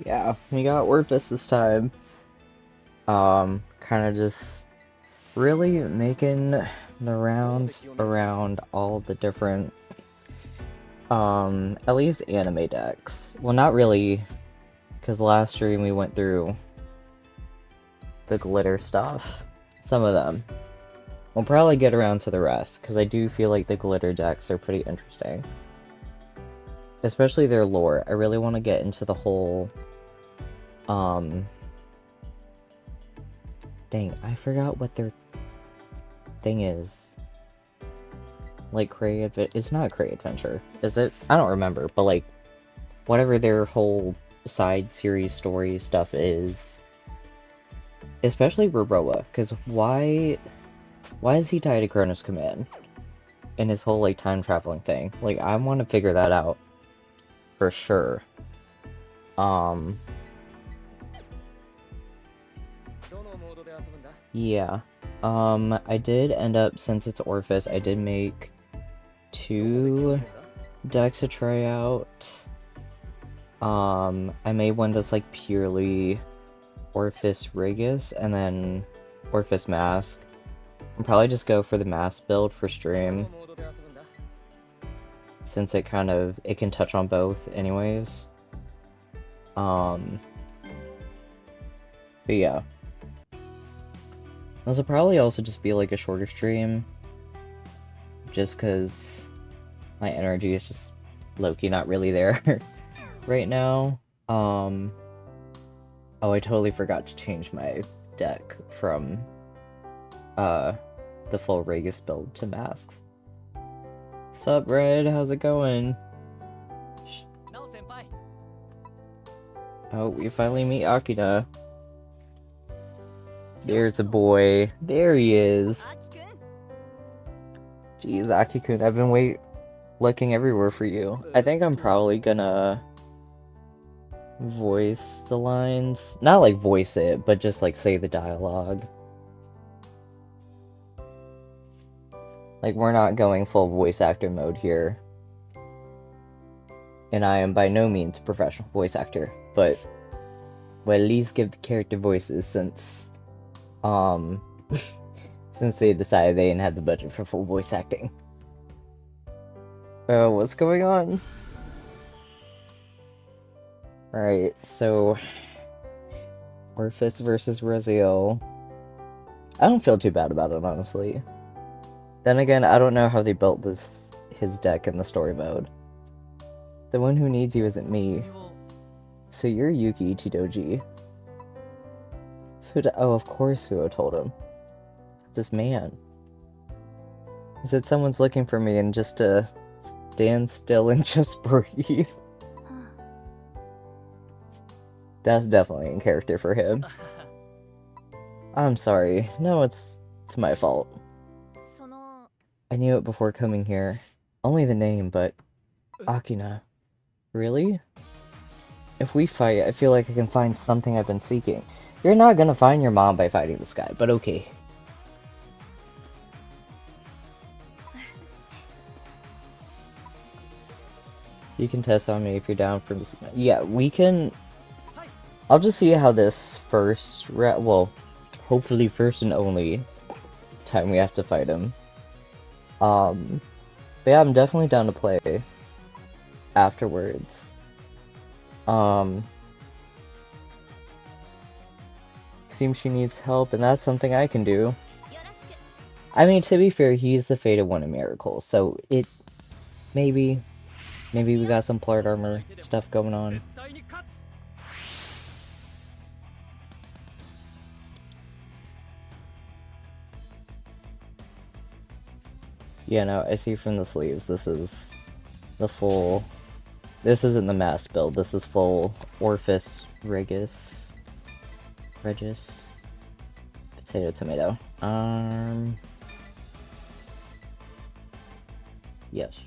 Yeah, we got Orfist this time. Kind of just really making the rounds around all the different, at least anime decks. Well, not really, because last stream we went through the glitter stuff. Some of them. We'll probably get around to the rest, because I do feel like the glitter decks are pretty interesting. Especially their lore. I really want to get into the whole, dang, I forgot what their thing is. Like it's not Cray Adventure, is it? I don't remember, but like, whatever their whole side series story stuff is. Especially Baroa, because why is he tied to Kronos Command? In his whole, like, time traveling thing. Like, I want to figure that out. For sure. Yeah. I did end up, since it's Orfist, I did make 2 decks to try out. I made one that's, like, purely Orfist Regus, and then Orfist Masques. I'll probably just go for the Mask build for stream, since it can touch on both anyways. But yeah. This will probably also just be like a shorter stream, just because my energy is just low-key not really there right now. Oh, I totally forgot to change my deck from the full Regus build to Masks. Sup, Red? How's it going? Oh, we finally meet Akina. There's a boy. There he is. Jeez, Aki-kun, I've been looking everywhere for you. I think I'm probably gonna voice the lines. Not like voice it, but just like say the dialogue. Like, we're not going full voice actor mode here. And I am by no means a professional voice actor, but we'll at least give the character voices since since they decided they didn't have the budget for full voice acting. Oh, what's going on? Alright, so Orfist versus Raziel. I don't feel too bad about it, honestly. Then again, I don't know how they built his deck in the story mode. The one who needs you isn't me. So you're Yuki Ichidoji. Oh, of course Suo told him. It's this man. He said someone's looking for me and just to stand still and just breathe. That's definitely in character for him. I'm sorry. No, it's my fault. I knew it before coming here. Only the name, but Akina. Really? If we fight, I feel like I can find something I've been seeking. You're not gonna find your mom by fighting this guy, but okay. You can test on me if you're down for this. Yeah, we can. I'll just see how this well, hopefully first and only time we have to fight him. But yeah, I'm definitely down to play afterwards. Seems she needs help, and that's something I can do. I mean, to be fair, he's the fated one in Miracle, so maybe we got some plot armor stuff going on. Yeah, no, I see from the sleeves, this is the full... This isn't the mass build, this is full Orfist Regis. Potato, tomato. Yes.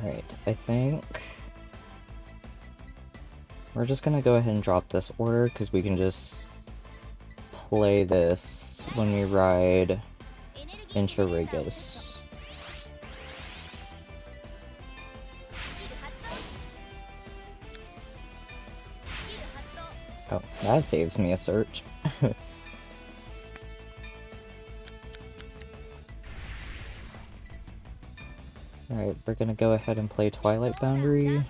Alright, I think we're just gonna go ahead and drop this order, because we can just play this when we ride into Regos. Oh, that saves me a search. Alright, we're gonna go ahead and play Twilight Boundary.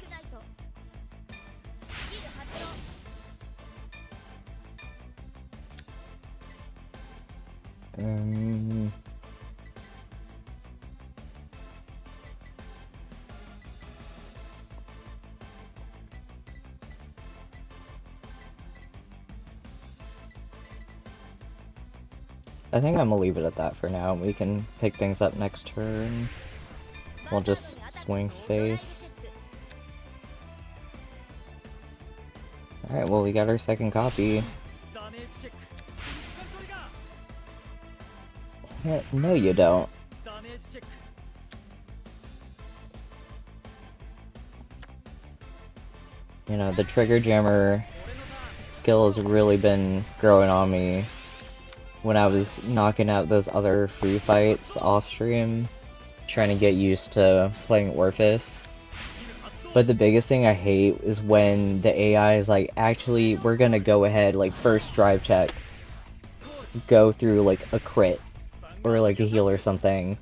I think I'm gonna leave it at that for now. We can pick things up next turn. We'll just swing face. Alright, well, we got our second copy. No, you don't. You know, the trigger jammer skill has really been growing on me when I was knocking out those other free fights off stream, trying to get used to playing Orfist. But the biggest thing I hate is when the AI is like, actually, we're gonna go ahead, like, first drive check, go through, like, a crit, or, like, a heal or something,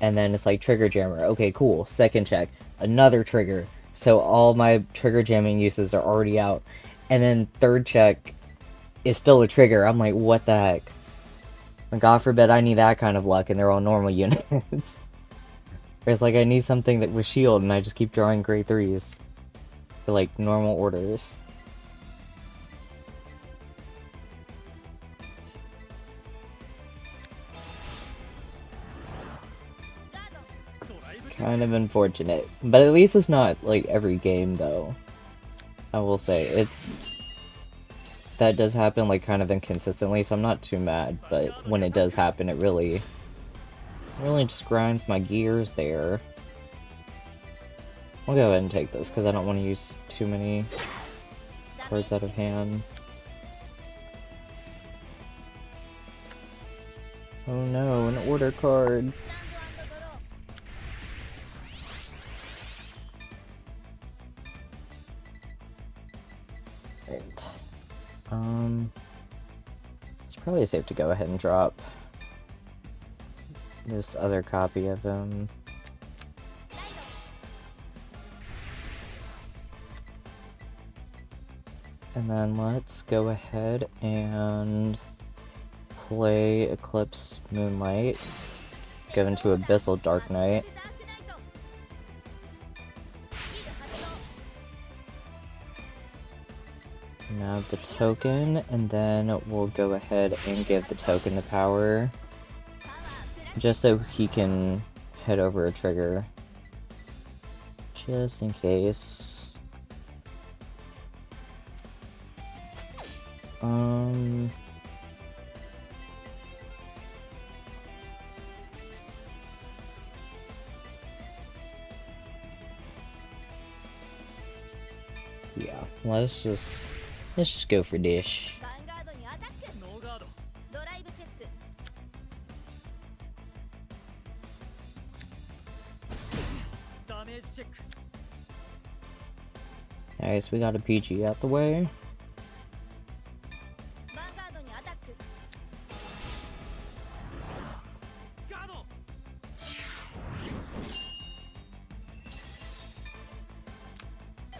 and then it's like, trigger jammer, okay, cool, second check, another trigger, so all my trigger jamming uses are already out, and then third check is still a trigger. I'm like, what the heck? God forbid I need that kind of luck and they're all normal units. It's like I need something that with shield and I just keep drawing grade 3s for like normal orders. It's kind of unfortunate, but at least it's not like every game though. I will say that does happen like kind of inconsistently, so I'm not too mad, but when it does happen, it really just grinds my gears there. I'll go ahead and take this, because I don't want to use too many cards out of hand. Oh no, an order card! Right. It's probably safe to go ahead and drop this other copy of him. And then let's go ahead and play Eclipse Moonlight, go into Abyssal Dark Knight. Now the token, and then we'll go ahead and give the token the power, just so he can head over a trigger, just in case. Yeah, let's just go for dish. Alright, so we got a PG out the way.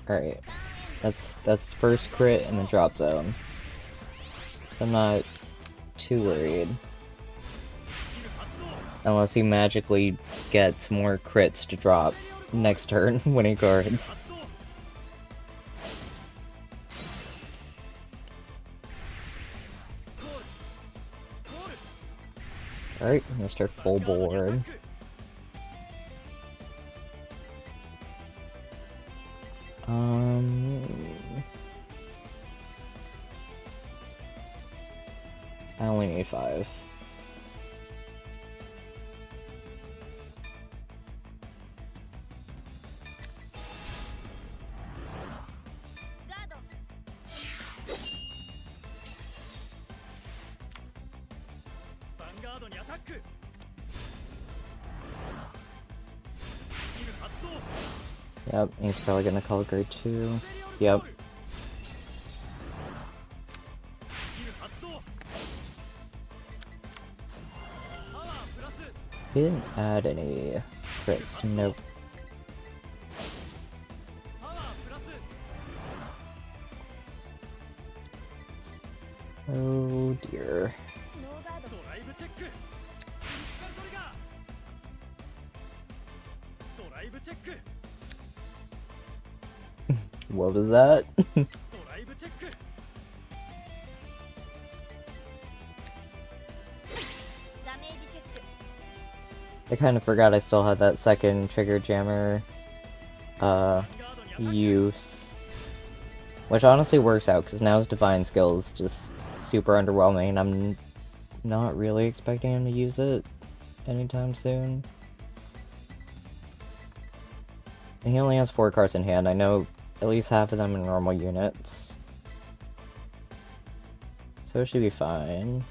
Alright, that's first crit in the drop zone, so I'm not too worried. Unless he magically gets more crits to drop next turn when he guards. Alright, Mr. Full Board. I only need 5. Yep, he's probably gonna call it grade 2. Yep. He didn't add any crits, nope. Oh dear. What was that? I kind of forgot I still had that second trigger jammer use. Which honestly works out, because now his divine skill is just super underwhelming, and I'm not really expecting him to use it anytime soon. And he only has 4 cards in hand. I know at least half of them are normal units. So it should be fine.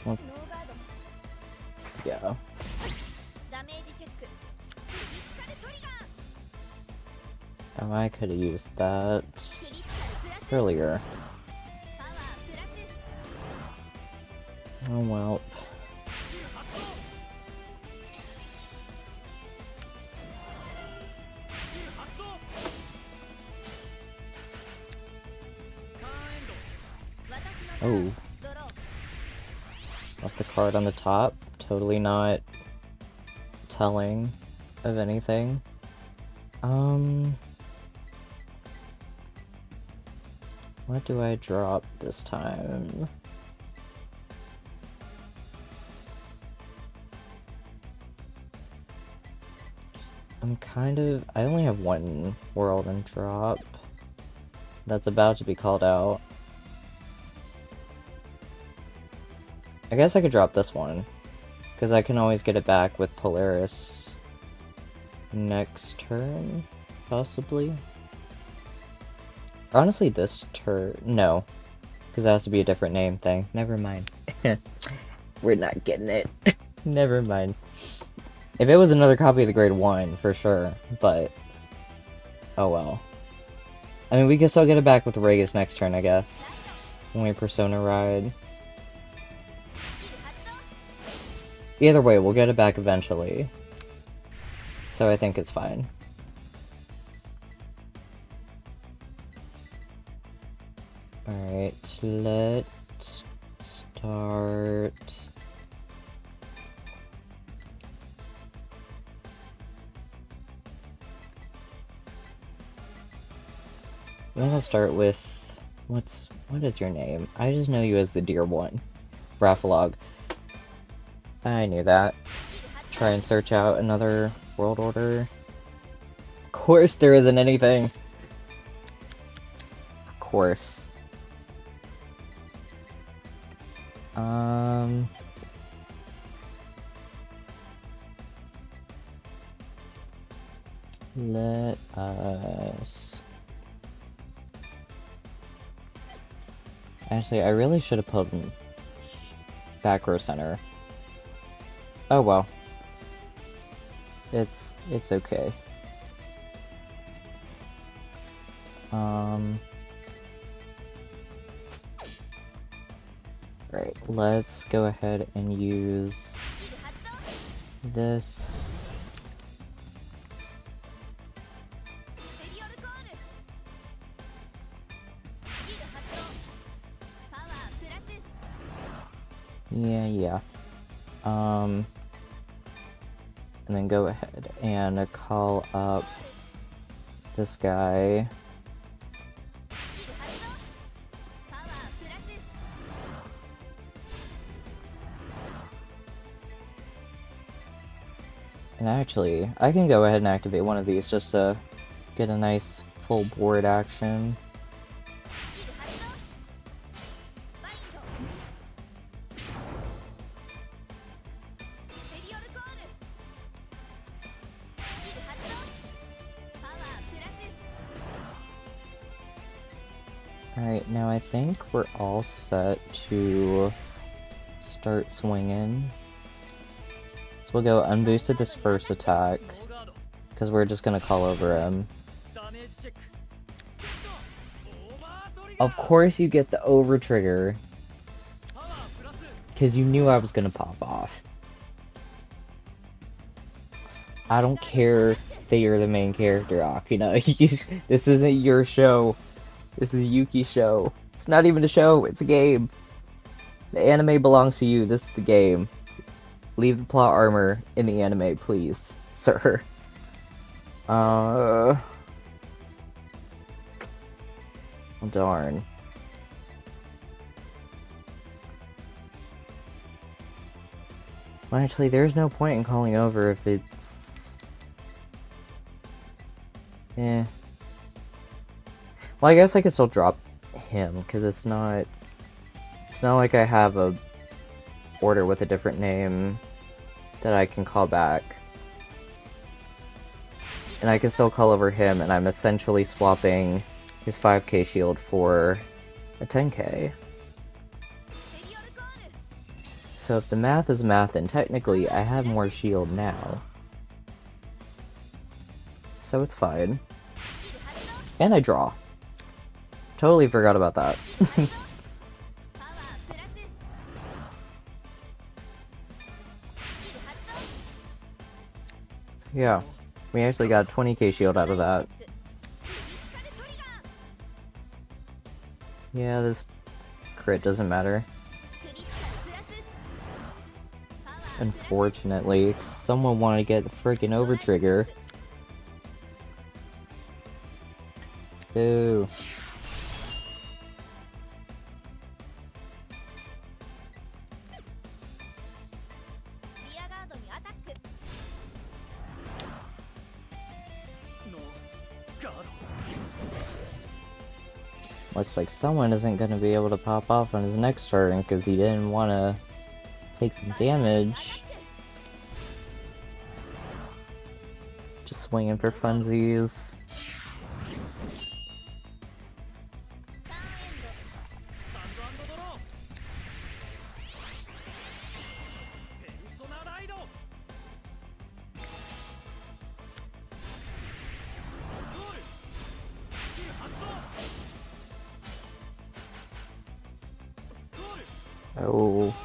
Well, yeah. Oh, I could have used that earlier. Oh well. Oh. Left the card on the top. Totally not telling of anything. What do I drop this time? I only have one world and drop that's about to be called out. I guess I could drop this one, because I can always get it back with Polaris next turn, possibly. Honestly, this turn, no, because it has to be a different name thing. Never mind. We're not getting it. Never mind. If it was another copy of the grade 1, for sure, but oh well. I mean, we can still get it back with Regis next turn, I guess, when we Persona Ride. Either way, we'll get it back eventually. So I think it's fine. Alright, let's start... I'm gonna start with... What is your name? I just know you as the Dear One. Raffalog. I knew that. Try and search out another world order. Of course there isn't anything. Of course. Let us... Actually, I really should have put him back row center. Oh well. It's okay. Right, let's go ahead and use this. Yeah. And then go ahead and call up this guy. And actually, I can go ahead and activate one of these just to get a nice full board action. Alright, now I think we're all set to start swinging. So we'll go unboosted this first attack, because we're just going to call over him. Of course you get the over trigger, because you knew I was going to pop off. I don't care that you're the main character, Akina. This isn't your show. This is Yuki's show. It's not even a show, it's a game. The anime belongs to you, this is the game. Leave the plot armor in the anime, please, sir. Oh, darn. Well, actually, there's no point in calling over if it's... Eh. Well, I guess I could still drop him, because it's not like I have a order with a different name that I can call back. And I can still call over him, and I'm essentially swapping his 5k shield for a 10k. So if the math is math, then technically I have more shield now. So it's fine. And I draw. Totally forgot about that. So yeah, we actually got 20k shield out of that. Yeah, this crit doesn't matter. Unfortunately, someone wanted to get the freaking over trigger. Boo. Looks like someone isn't going to be able to pop off on his next turn because he didn't want to take some damage. Just swinging for funsies. Oh,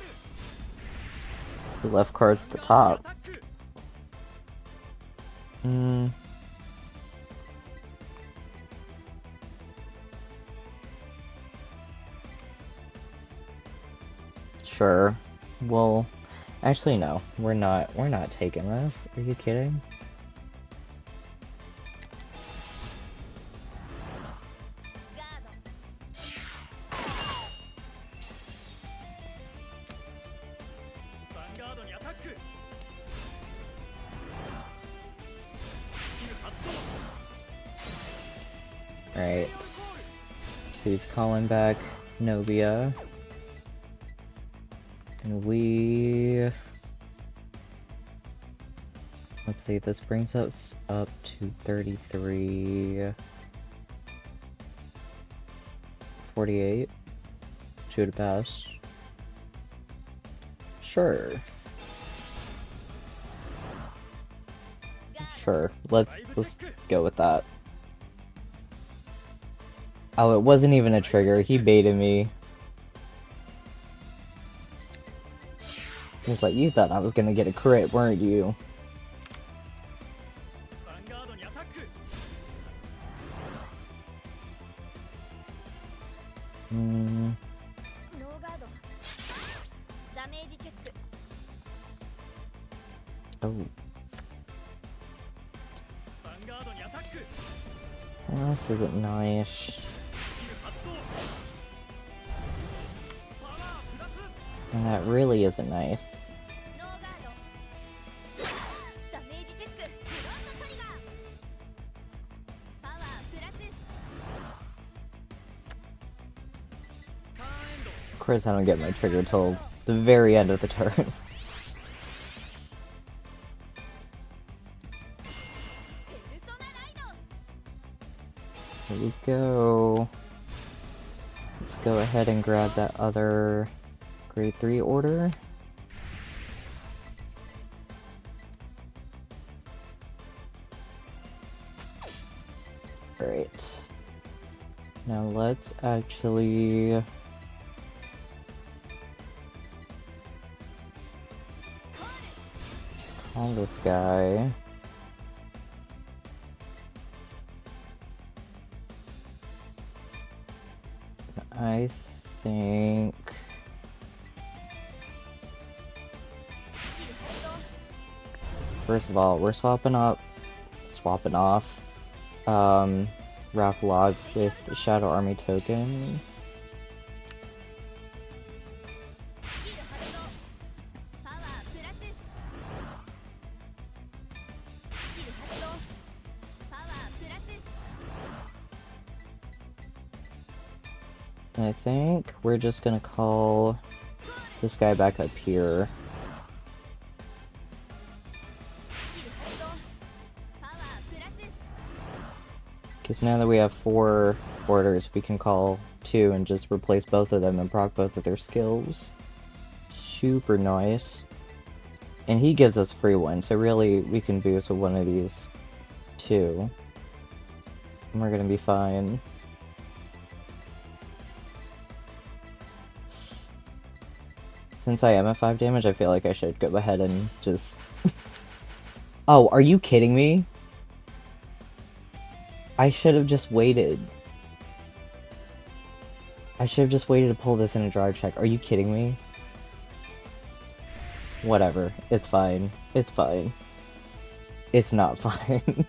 the left card's at the top. Sure. Well, actually no. We're not taking this. Are you kidding? Alright. So he's calling back Novia. And we... Let's see, this brings us up to 33... 48. Shoot a pass. Sure. Sure. Let's go with that. Oh, it wasn't even a trigger. He baited me. He was like, you thought I was gonna get a crit, weren't you? Oh. Well, this isn't nice. And that really isn't nice. course I don't get my trigger till the very end of the turn. Here we go. Let's go ahead and grab that other grade 3 order. Alright. Now let's actually... let's call this guy. I think... first of all, we're swapping off Ralph Log with Shadow Army token. And I think we're just gonna call this guy back up here. Because now that we have 4 orders, we can call 2 and just replace both of them and proc both of their skills. Super nice. And he gives us free one, so really we can boost with one of these 2. And we're gonna be fine. Since I am at 5 damage, I feel like I should go ahead and just... Oh, are you kidding me? I should have just waited. I should have just waited to pull this in a drive check. Are you kidding me? Whatever. It's fine. It's fine. It's not fine.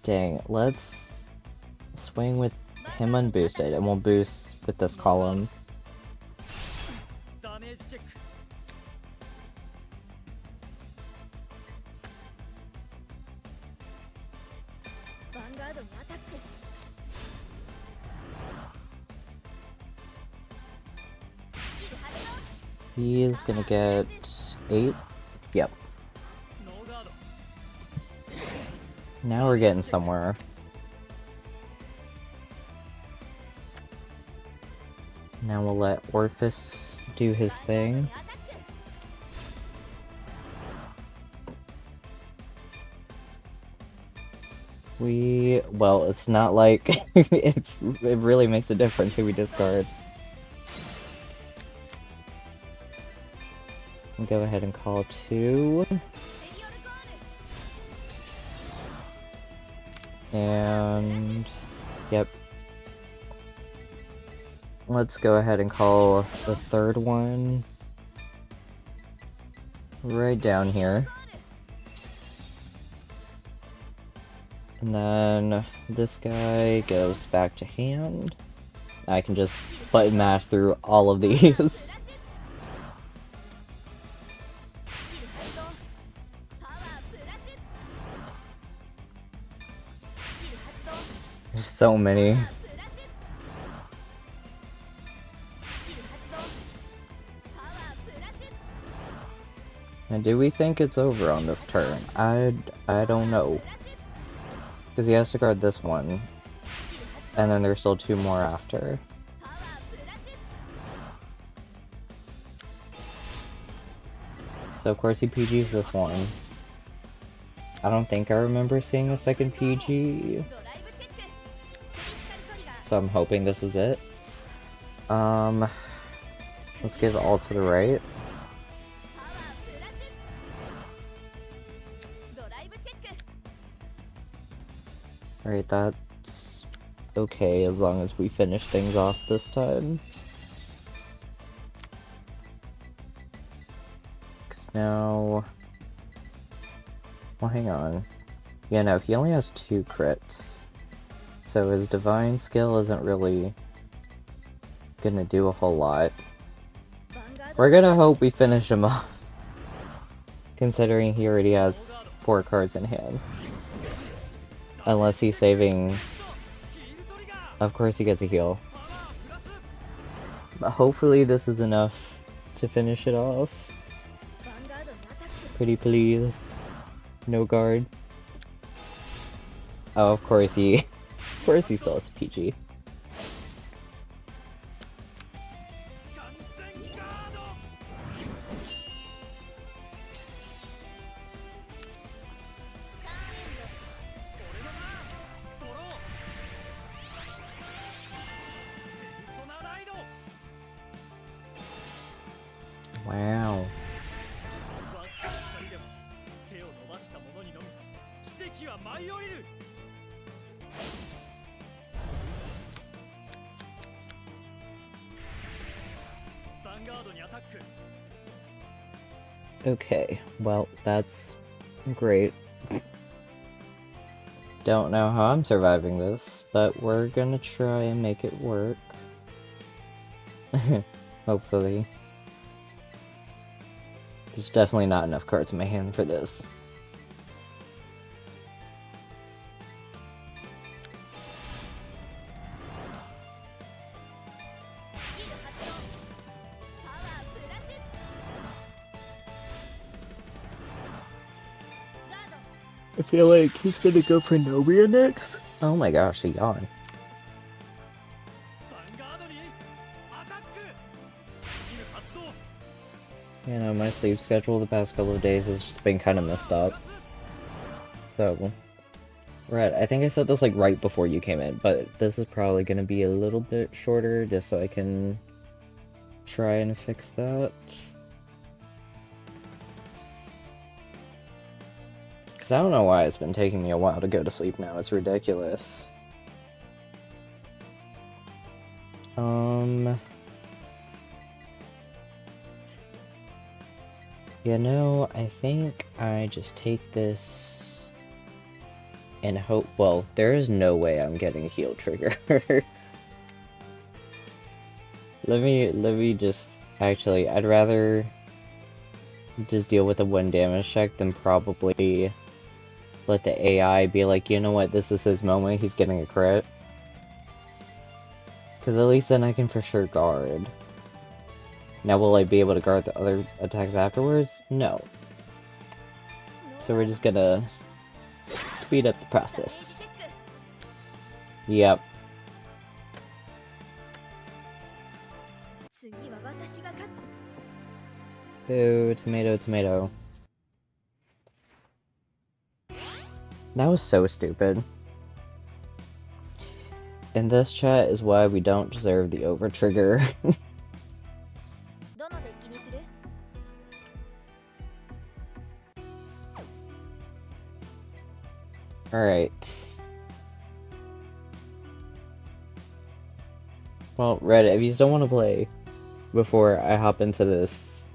Dang. Let's swing with him unboosted, and we'll boost with this column. He is gonna get 8. Yep. Now we're getting somewhere. Now we'll let Orfist do his thing. Well, it's not like it really makes a difference who we discard. We'll go ahead and call 2. And yep. Let's go ahead and call the 3rd one right down here. And then this guy goes back to hand. I can just button mash through all of these. There's so many. And do we think it's over on this turn? I don't know. Because he has to guard this one. And then there's still 2 more after. So of course he PGs this one. I don't think I remember seeing a second PG. So I'm hoping this is it. Let's give it all to the right. Alright, that's okay as long as we finish things off this time. Because now... well, hang on. Yeah, no, he only has 2 crits. So his divine skill isn't really gonna do a whole lot. We're gonna hope we finish him off. Considering he already has 4 cards in hand. Unless he's saving Of course he gets a heal. But hopefully this is enough to finish it off. Pretty please. No guard. Oh, of course he still has PG. Wow. Okay, well, that's great. Don't know how I'm surviving this, but we're gonna try and make it work. Hopefully. There's definitely not enough cards in my hand for this. I feel like he's gonna go for Nobia next. Oh my gosh, a yawn. You know, my sleep schedule the past couple of days has just been kind of messed up. So, Red, I think I said this like right before you came in, but this is probably gonna be a little bit shorter just so I can try and fix that. Because I don't know why it's been taking me a while to go to sleep now. It's ridiculous. You know, I think I just take this and hope. Well, there is no way I'm getting a heal trigger. Let me just. Actually, I'd rather just deal with a 1 damage check than probably let the AI be like, you know what, this is his moment, he's getting a crit. Because at least then I can for sure guard. Now, will I be able to guard the other attacks afterwards? No. So we're just gonna speed up the process. Yep. Boo, tomato, tomato. That was so stupid. And this chat is why we don't deserve the over trigger. Alright. Well, Red, if you still want to play before I hop into this,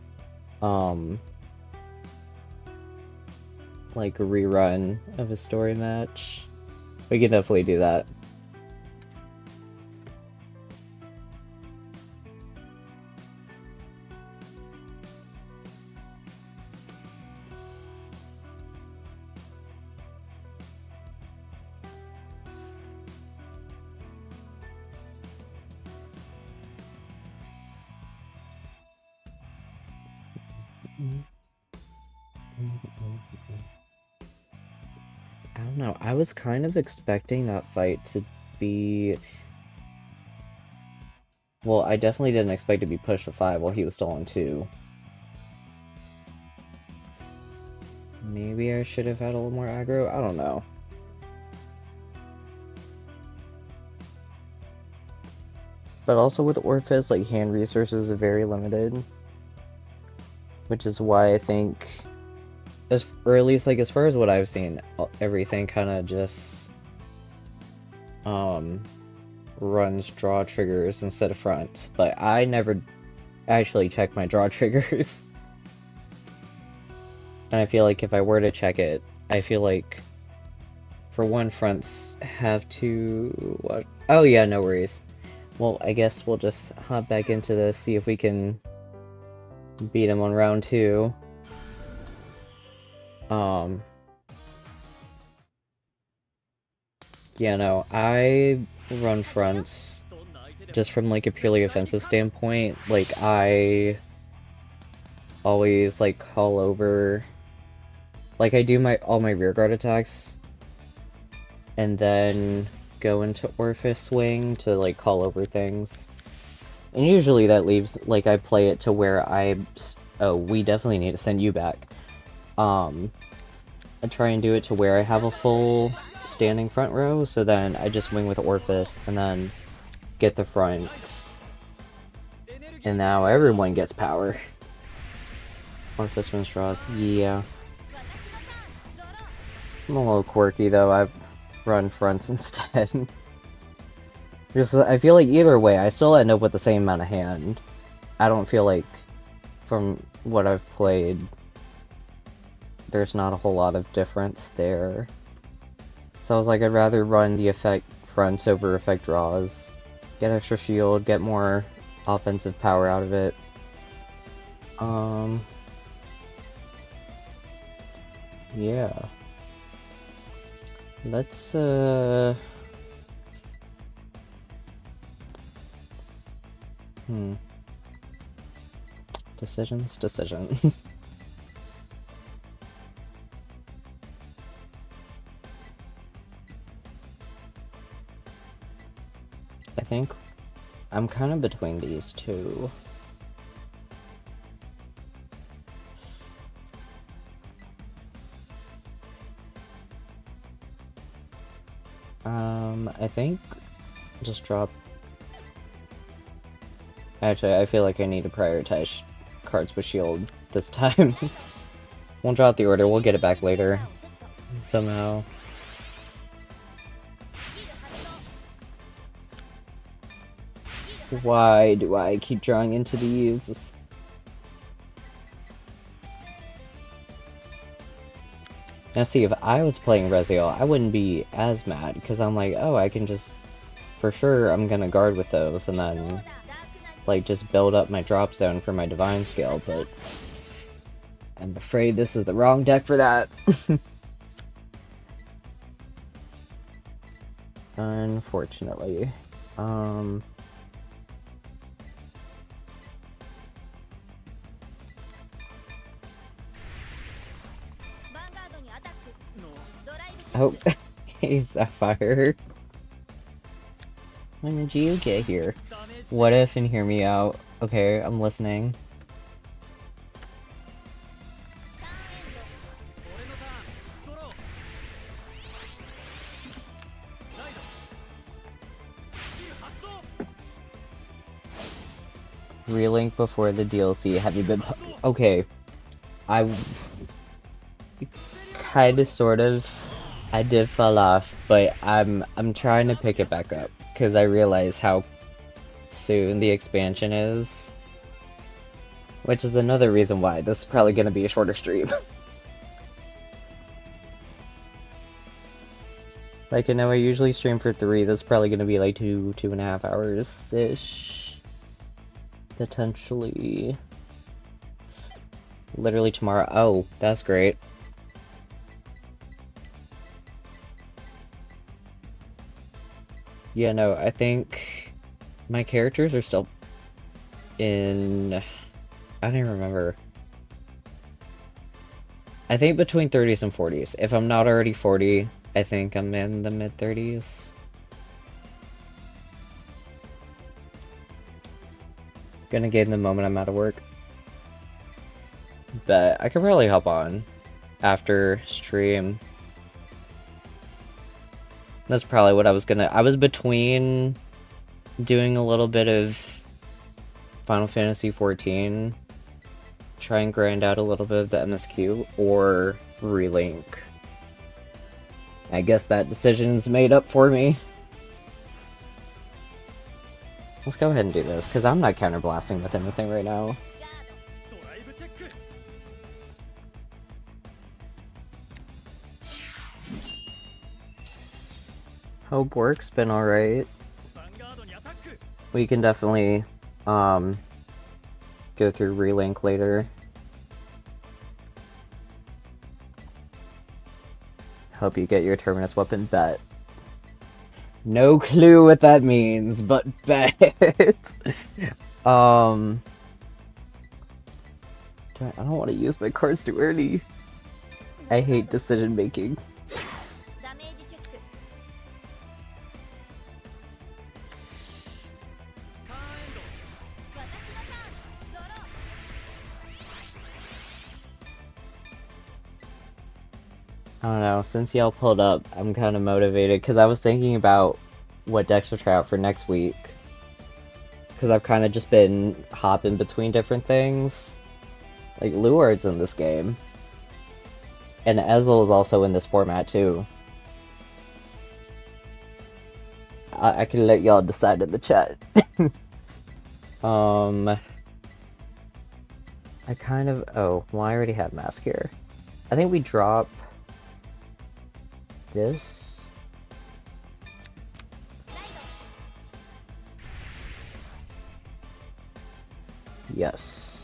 like a rerun of a story match, we can definitely do that. I don't know, I was kind of expecting that fight to be... Well, I definitely didn't expect to be pushed to 5 while he was still on 2. Maybe I should have had a little more aggro? I don't know. But also with Orfist, like, hand resources are very limited. Which is why I think, or at least, like, as far as what I've seen, everything kind of just, runs draw triggers instead of fronts. But I never actually check my draw triggers. And I feel like if I were to check it, I feel like, for one, fronts have to... What? Oh yeah, no worries. Well, I guess we'll just hop back into this, see if we can beat him on round 2. Yeah, no, I run fronts just from like a purely offensive standpoint. Like I always like call over, like I do all my rear guard attacks and then go into Orfist swing to like call over things. And usually that leaves, like I play it to where oh, we definitely need to send you back. I try and do it to where I have a full standing front row, so then I just wing with Orfist and then get the front. And now everyone gets power. Orfist wins draws. Yeah. I'm a little quirky though, I've run fronts instead. Just, I feel like either way, I still end up with the same amount of hand. I don't feel like, from what I've played, there's not a whole lot of difference there. So I was like, I'd rather run the effect fronts over effect draws. Get extra shield, get more offensive power out of it. Yeah. Let's, Decisions. I think I'm kind of between these two. I think just drop. Actually, I feel like I need to prioritize cards with shield this time. Won't drop the order, we'll get it back later. Somehow. Why do I keep drawing into these? Now see, if I was playing Reziel, I wouldn't be as mad, because I'm like, oh, I can just, for sure, I'm gonna guard with those, and then, like, just build up my drop zone for my Divine Scale, but I'm afraid this is the wrong deck for that. Unfortunately. Oh, hey Sapphire. When did you get here? What if and hear me out? Okay, I'm listening. Relink before the DLC. Have you been? Okay, I kind of, sort of. I did fall off, but I'm trying to pick it back up because I realize how soon the expansion is, which is another reason why this is probably going to be a shorter stream. Like, I know I usually stream for 3, this is probably going to be like 2.5 hours-ish. Potentially. Literally tomorrow. Oh, that's great. Yeah, no, I think my characters are still in... I don't even remember. I think between 30s and 40s. If I'm not already 40, I think I'm in the mid-30s. Gonna game the moment I'm out of work. But I could probably hop on after stream. That's probably what I was gonna... I was between doing a little bit of Final Fantasy XIV, try and grind out a little bit of the MSQ, or relink. I guess that decision's made up for me. Let's go ahead and do this, because I'm not counterblasting with anything right now. Hope work's been alright. We can definitely go through relink later. Hope you get your Terminus weapon bet. No clue what that means, but bet. um, I don't want to use my cards too early. I hate decision making. I don't know, since y'all pulled up, I'm kind of motivated, because I was thinking about what decks to try out for next week. Because I've kind of just been hopping between different things. Like, Luard's in this game. And Ezel is also in this format, too. I can let y'all decide in the chat. I kind of... Oh, well, I already have Mask here. I think we drop... this. Yes.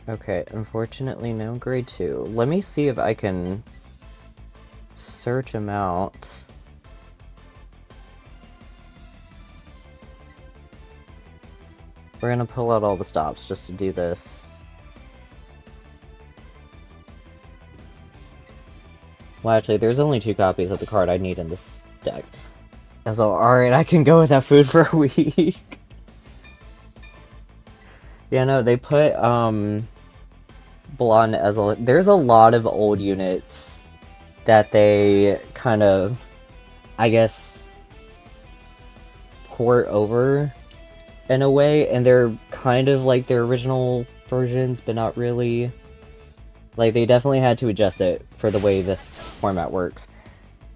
Okay, unfortunately no grade 2. Let me see if I can search them out. We're gonna pull out all the stops just to do this. Well, actually, there's only 2 copies of the card I need in this deck. So, alright, I can go without food for a week. Yeah, no, they put, Blonde Ezel. There's a lot of old units that they kind of, I guess, port over in a way, and they're kind of like their original versions, but not really. Like, they definitely had to adjust it for the way this format works.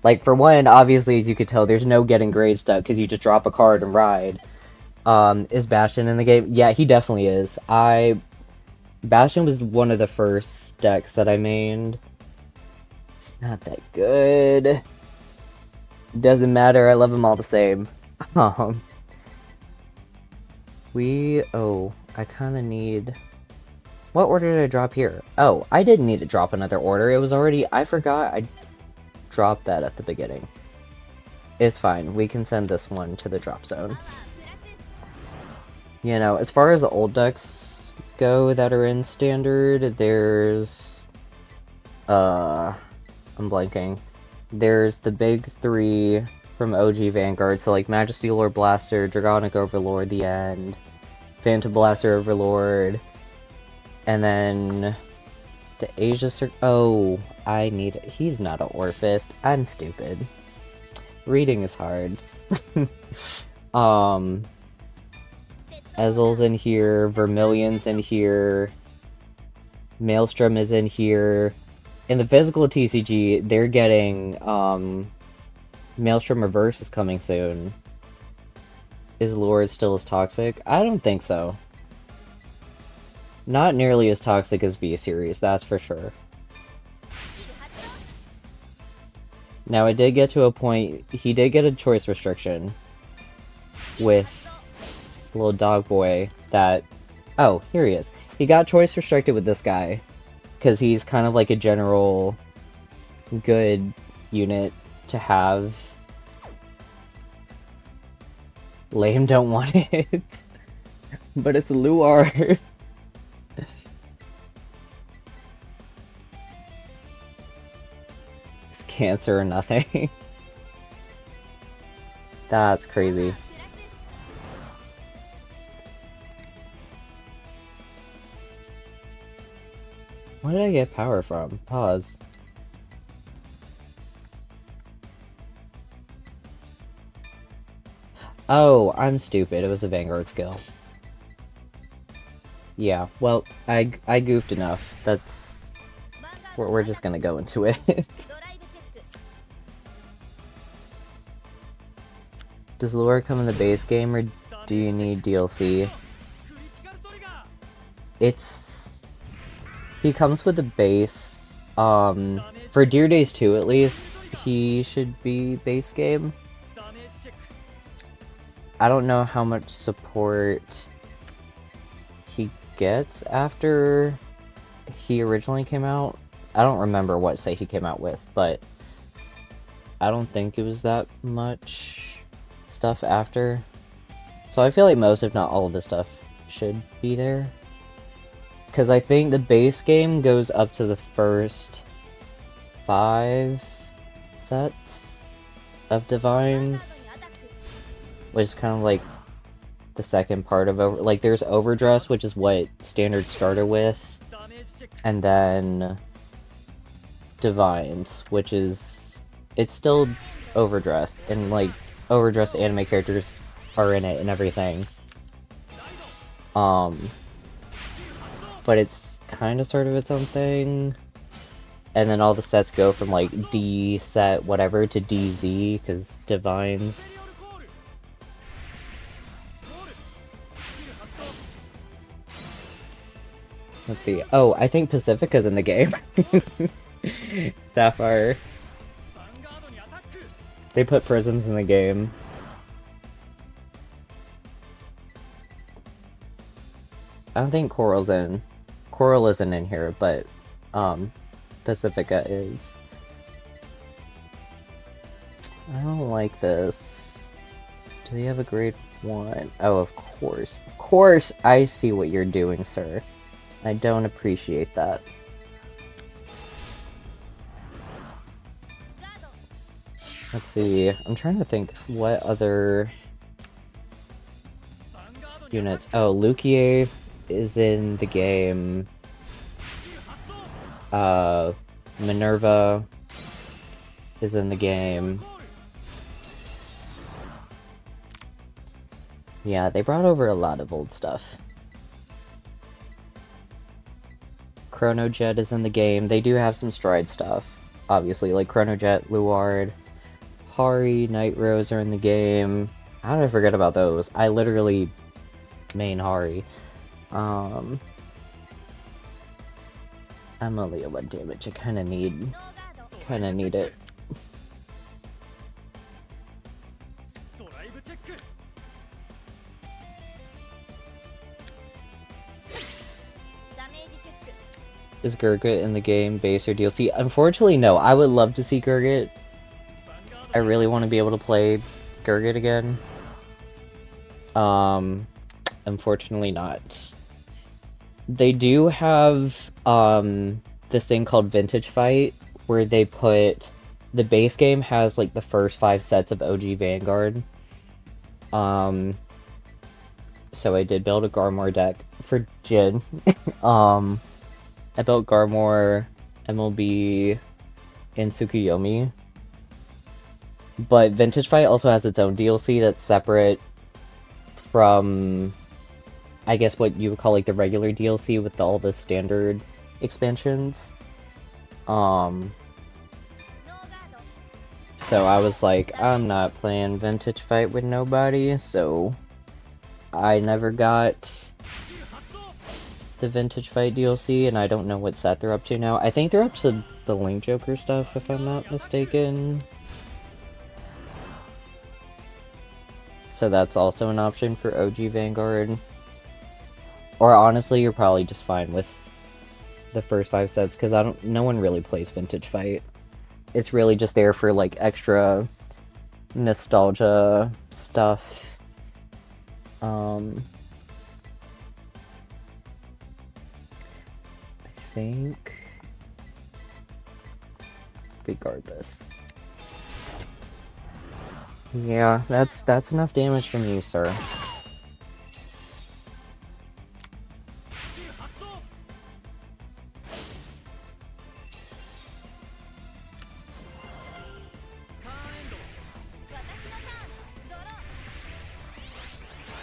Like, for one, obviously, as you could tell, there's no getting grade stuck, because you just drop a card and ride. Is Bastion in the game? Yeah, he definitely is. Bastion was one of the first decks that I mained. It's not that good. Doesn't matter, I love them all the same. Oh, I kinda need... What order did I drop here? Oh, I didn't need to drop another order. It was already... I forgot I dropped that at the beginning. It's fine. We can send this one to the drop zone. You know, as far as the old decks go that are in standard, there's... I'm blanking. There's the big 3 from OG Vanguard, so like Majesty Lord Blaster, Dragonic Overlord, the End, Phantom Blaster Overlord, and then the Asia Oh, I need... He's not an Orfist. I'm stupid. Reading is hard. Ezel's in here, Vermilion's in here, Maelstrom is in here. In the physical TCG, they're getting, Maelstrom Reverse is coming soon. Is Lord still as toxic? I don't think so. Not nearly as toxic as V-Series, that's for sure. Now, it did get to a point, he did get a choice restriction with little dog boy that... Oh, here he is. He got choice restricted with this guy, because he's kind of like a general good unit to have. Lame don't want it. But it's Luard. It's cancer or nothing. That's crazy. Where did I get power from? Pause. Oh, I'm stupid. It was a Vanguard skill. Yeah, well, I goofed enough. That's... We're just gonna go into it. Does Lure come in the base game, or do you need DLC? He comes with the base. For Deer Days 2 at least, he should be base game. I don't know how much support he gets after he originally came out. I don't remember what set he came out with, but I don't think it was that much stuff after. So I feel like most, if not all of the stuff, should be there. Because I think the base game goes up to the first 5 sets of Divines, which is kind of like the second part of like there's Overdress, which is what Standard started with, and then Divines, which is it's still Overdress, and like Overdress anime characters are in it and everything. But it's kind of sort of its own thing. And then all the sets go from like D set whatever to DZ, because Divines. Let's see. Oh, I think Pacifica's in the game. Sapphire. They put prisms in the game. I don't think Coral's in. Coral isn't in here, but Pacifica is. I don't like this. Do they have a grade 1? Oh, of course. Of course, I see what you're doing, sir. I don't appreciate that. Let's see. I'm trying to think what other units. Oh, Lukier is in the game. Minerva is in the game. Yeah, they brought over a lot of old stuff. Chronojet is in the game. They do have some Stride stuff, obviously, like Chronojet, Luard, Hari, Night Rose are in the game. How did I forget about those? I literally main Hari. I'm only at 1 damage. I kind of need it. Is Gurgit in the game, base or DLC? Unfortunately, no. I would love to see Gurgit. I really want to be able to play Gurgit again. Unfortunately not. They do have this thing called Vintage Fight, where they put the base game has like the first 5 sets of OG Vanguard. So I did build a Garmor deck for Jin. I built Garmor, MLB, and Tsukuyomi. But Vintage Fight also has its own DLC that's separate from, I guess, what you would call like the regular DLC with all the standard expansions. So I was like, I'm not playing Vintage Fight with nobody, so I never got the Vintage Fight DLC, and I don't know what set they're up to now. I think they're up to the Link Joker stuff, if I'm not mistaken. So that's also an option for OG Vanguard. Or honestly, you're probably just fine with the first 5 sets, because no one really plays Vintage Fight. It's really just there for like extra nostalgia stuff. I think we guard this. Yeah, that's enough damage from you, sir.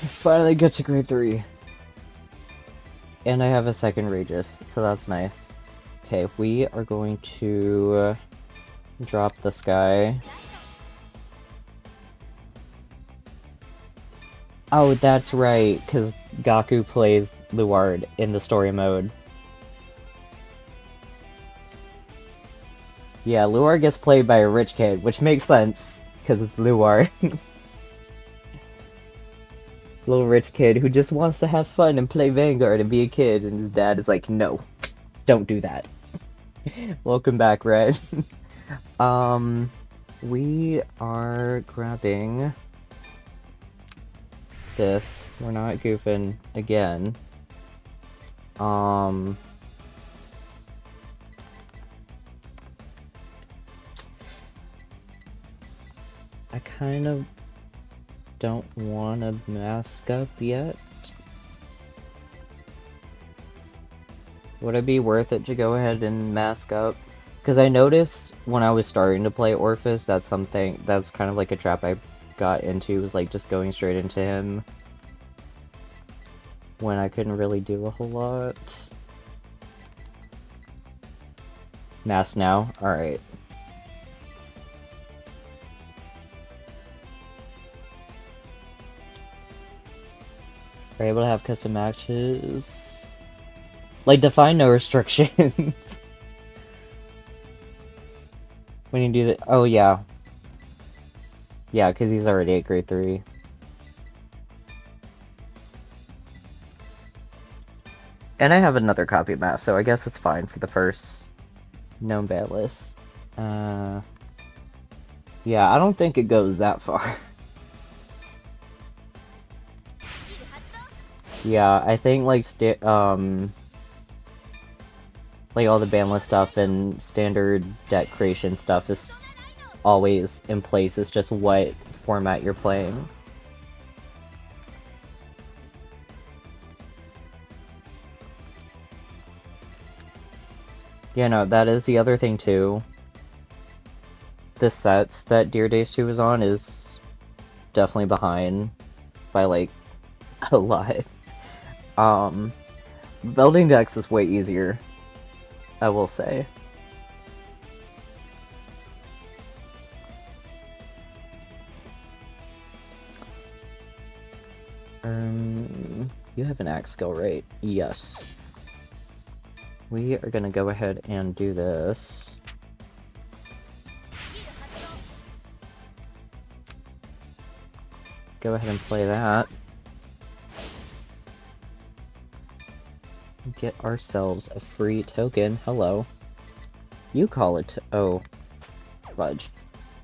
Finally get to grade 3. And I have a second Regis, so that's nice. Okay, we are going to drop this guy. Oh, that's right, because Gaku plays Luard in the story mode. Yeah, Luard gets played by a rich kid, which makes sense, because it's Luard. Little rich kid who just wants to have fun and play Vanguard and be a kid, and his dad is like, no, don't do that. Welcome back, Red. we are grabbing this. We're not goofing again. I kind of don't want to mask up yet. Would it be worth it to go ahead and mask up? Because I noticed when I was starting to play Orfist, that's kind of like a trap I got into, was like just going straight into him when I couldn't really do a whole lot. Mask now? Alright. We're able to have custom matches. Like, define no restrictions. When you do that. Oh, yeah. Yeah, because he's already at grade 3. And I have another copy of Mask, so I guess it's fine for the first known ban list. Yeah, I don't think it goes that far. Yeah, I think like like all the ban list stuff and standard deck creation stuff is always in place. It's just what format you're playing. Yeah, no, that is the other thing too. The sets that Dear Days 2 is on is definitely behind by like a lot. Building decks is way easier, I will say. You have an axe skill, right? Yes. We are gonna go ahead and do this. Go ahead and play that. Get ourselves a free token. Hello. You call it oh. Fudge.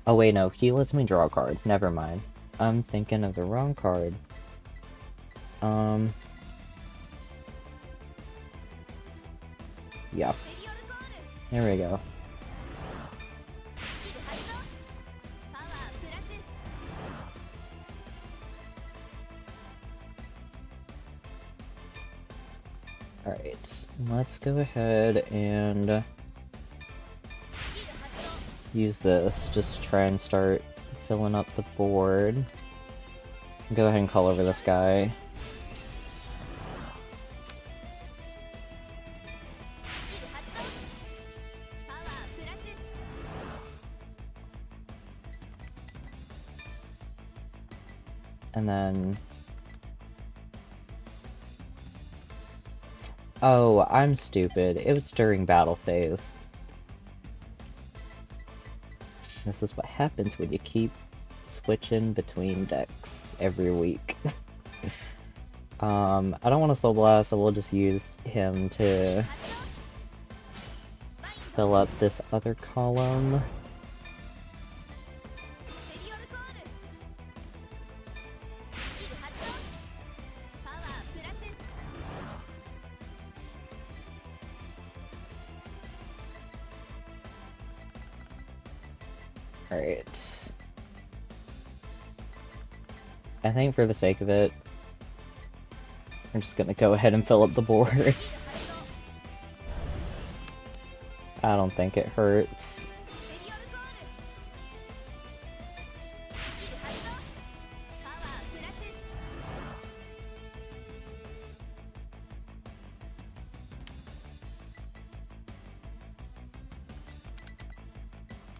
Oh wait, no. He lets me draw a card. Never mind. I'm thinking of the wrong card. Yeah. There we go. Alright, let's go ahead and use this. Just try and start filling up the board. Go ahead and call over this guy. And then... Oh, I'm stupid. It was during battle phase. This is what happens when you keep switching between decks every week. I don't want to Soul Blast, so we'll just use him to fill up this other column. Alright. I think for the sake of it, I'm just gonna go ahead and fill up the board. I don't think it hurts.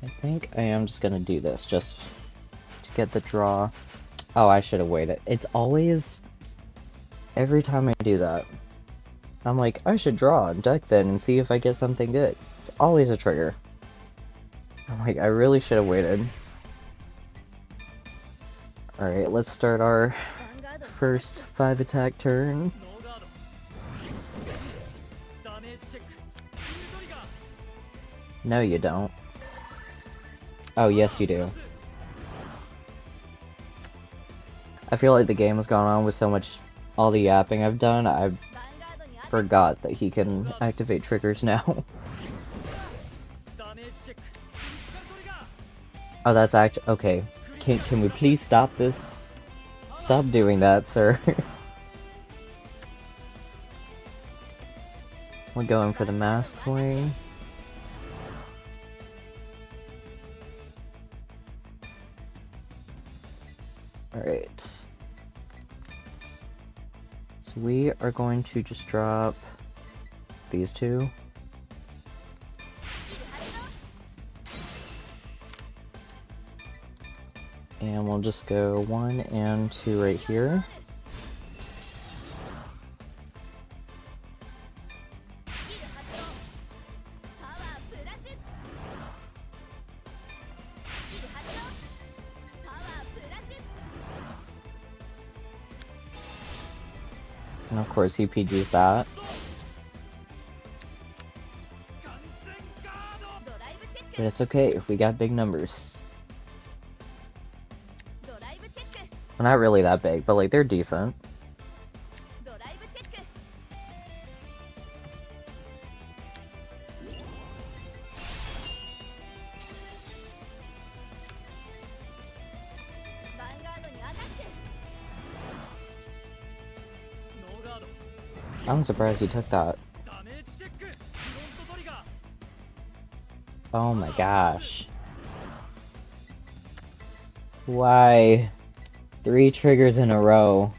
I think I am just gonna do this just to get the draw. Oh, I should have waited. It's always... Every time I do that, I'm like, I should draw and deck then and see if I get something good. It's always a trigger. I'm like, I really should have waited. Alright, let's start our first 5-attack turn. No, you don't. Oh, yes you do. I feel like the game has gone on with so much, all the yapping I've done, I forgot that he can activate triggers now. Oh, that's actually, okay. Can we please stop this? Stop doing that, sir. We're going for the mask swing. Alright. So we are going to just drop these two. And we'll just go 1 and 2 right here. And of course he PGs that. But it's okay if we got big numbers. Well, not really that big, but like they're decent. I'm surprised he took that. Oh my gosh. Why? 3 triggers in a row.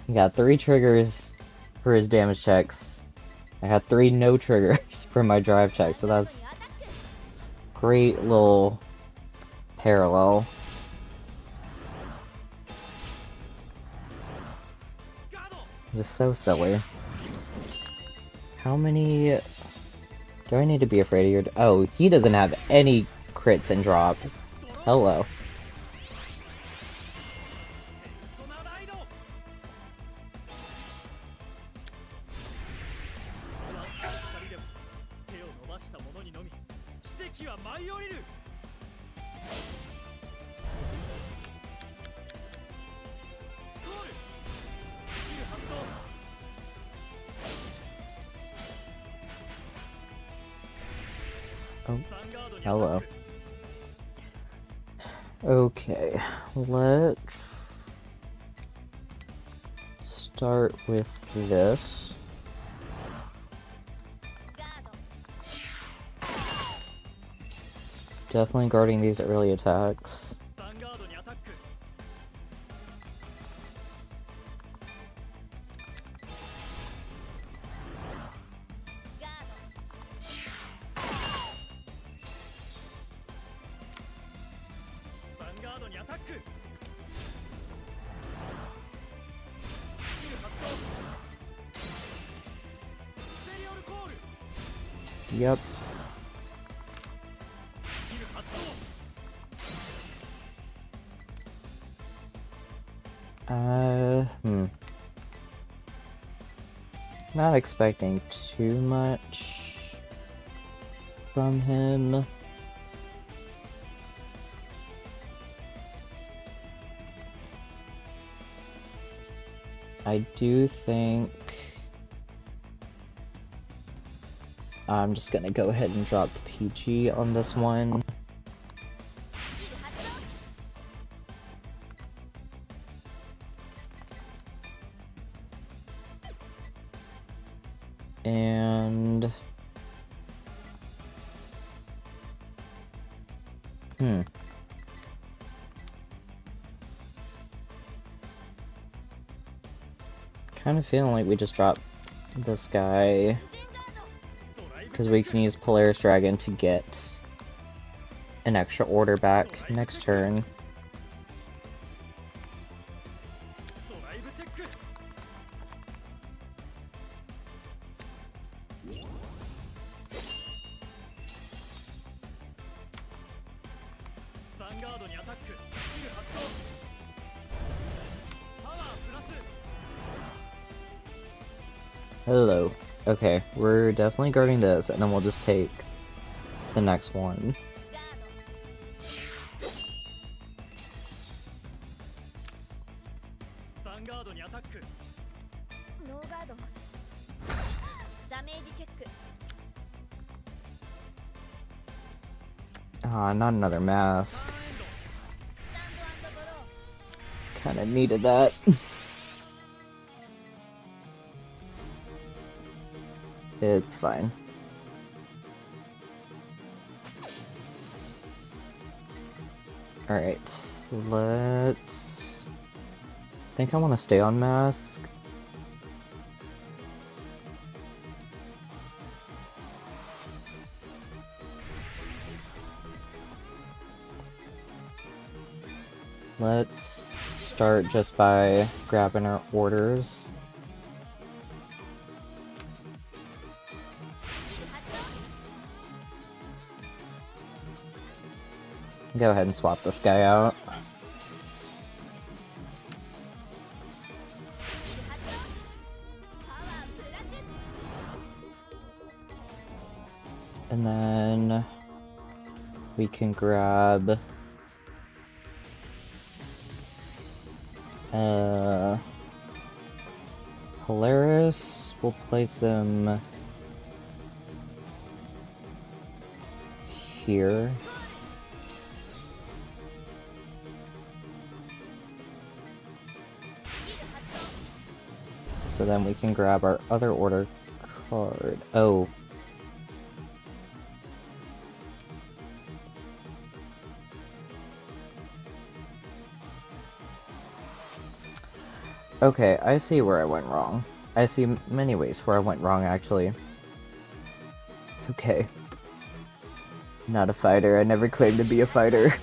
He got 3 triggers for his damage checks. I got 3 no triggers for my drive checks, so that's great little parallel. Just so silly. How many do I need to be afraid of your... Oh, he doesn't have any crits and drop. Hello. Oh, hello. Okay, let's start with this. Definitely guarding these early attacks. Yep. Not expecting too much from him. I do think I'm just gonna go ahead and drop the PG on this one. And kind of feeling like we just dropped this guy because we can use Polaris Dragon to get an extra order back next turn. Hello. Okay, we're definitely guarding this, and then we'll just take the next one. Ah, not another mask. Kinda needed that. It's fine. Alright, let's... I think I want to stay on mask. Let's start just by grabbing our orders. Go ahead and swap this guy out. And then we can grab Polaris. We'll place him here. So then we can grab our other order card. Oh. Okay, I see where I went wrong. I see many ways where I went wrong, actually. It's okay. Not a fighter. I never claimed to be a fighter.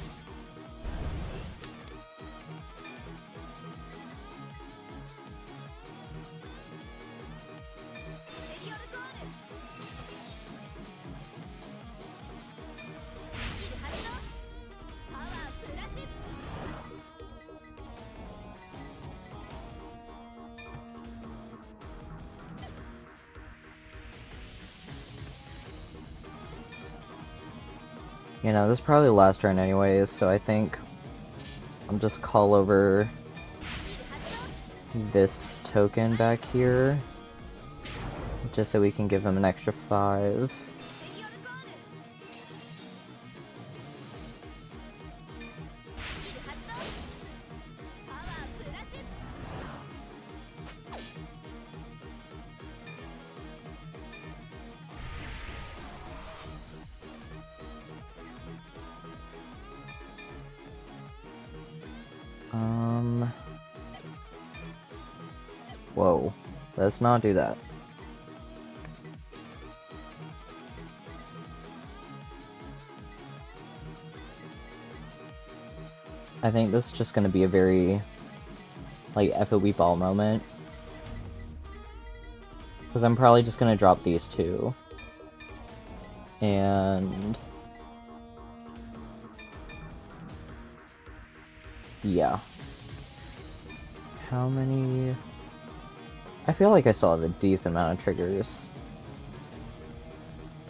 You know, this is probably the last turn anyways, so I think I'll just call over this token back here, just so we can give him an extra 5. Whoa, let's not do that. I think this is just gonna be a very, like, FOB ball moment. Because I'm probably just gonna drop these two. And... yeah. How many... I feel like I still have a decent amount of triggers.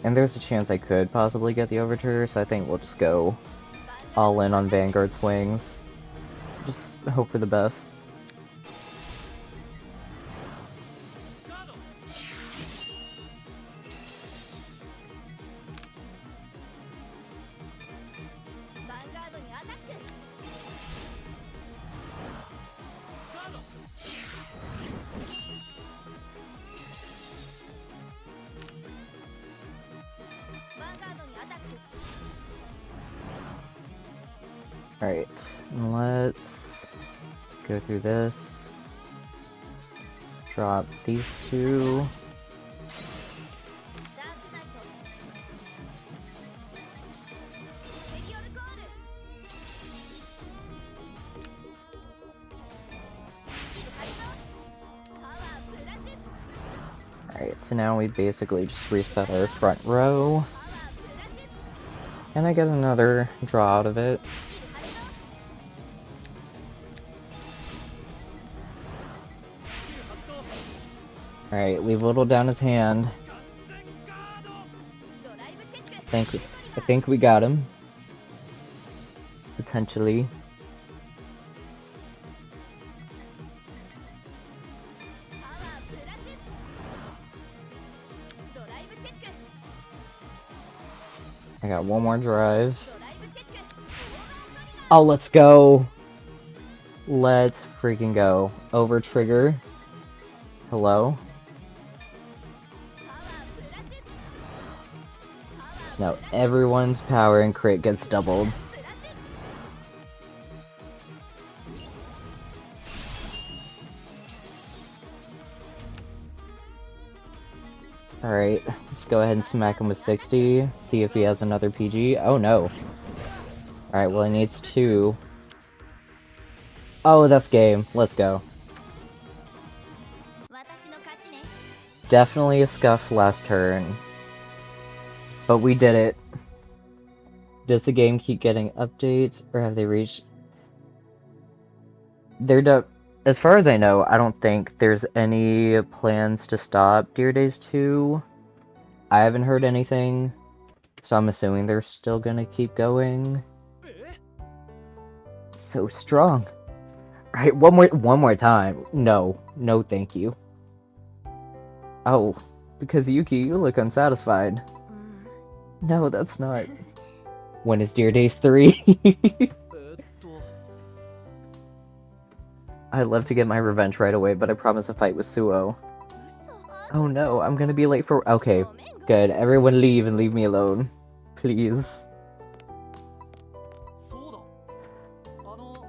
And there's a chance I could possibly get the overtrigger, so I think we'll just go all in on Vanguard swings. Just hope for the best. Alright, let's go through this. Drop these two. Alright, so now we basically just reset our front row. And I get another draw out of it. Alright, we've whittled down his hand. I think we got him. Potentially. I got one more drive. Oh, let's go! Let's freaking go. Over trigger. Hello? So now everyone's power and crit gets doubled. Alright, let's go ahead and smack him with 60. See if he has another PG. Oh no. Alright, well he needs 2. Oh, that's game. Let's go. Definitely a scuff last turn. But we did it. Does the game keep getting updates, or have they reached... As far as I know, I don't think there's any plans to stop Dear Days 2. I haven't heard anything, so I'm assuming they're still gonna keep going. So strong. Alright, one more time. No, thank you. Oh, because Yuki, you look unsatisfied. No, that's not. When is Dear Days 3? I'd love to get my revenge right away, but I promised a fight with Suo. Oh no, I'm gonna be late for- Okay, good. Everyone leave and leave me alone. Please.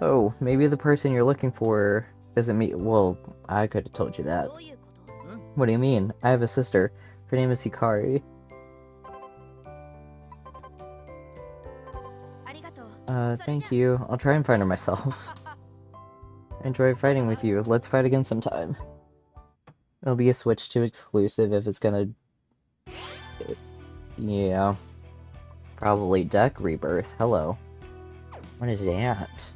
Oh, maybe the person you're looking for isn't me- Well, I could have told you that. What do you mean? I have a sister. Her name is Hikari. Thank you. I'll try and find her myself. I enjoy fighting with you. Let's fight again sometime. It'll be a Switch 2 exclusive if it's gonna... Yeah. Probably Deck Rebirth. Hello. What is that?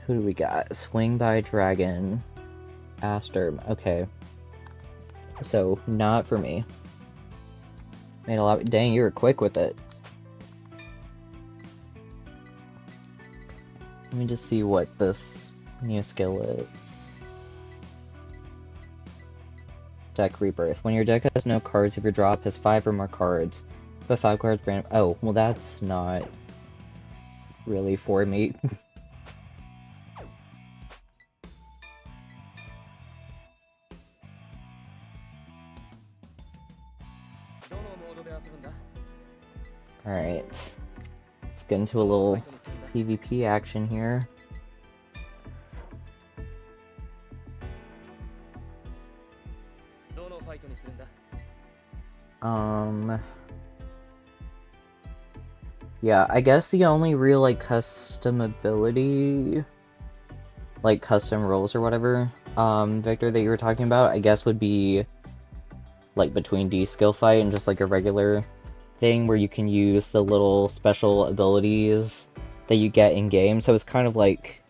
Who do we got? Swing by Dragon. Aster. Okay. So, not for me. Made a lot. Dang, you were quick with it. Let me just see what this new skill is. Deck Rebirth. When your deck has no cards, if your drop has 5 or more cards, put 5 cards random. Oh, well that's not really for me. Alright. Let's get into a little PvP action here. Yeah, I guess the only real, like, custom ability, like, custom roles or whatever, Victor, that you were talking about, I guess would be, like, between D-Skill Fight and just, like, a regular thing where you can use the little special abilities that you get in-game. So it's kind of like,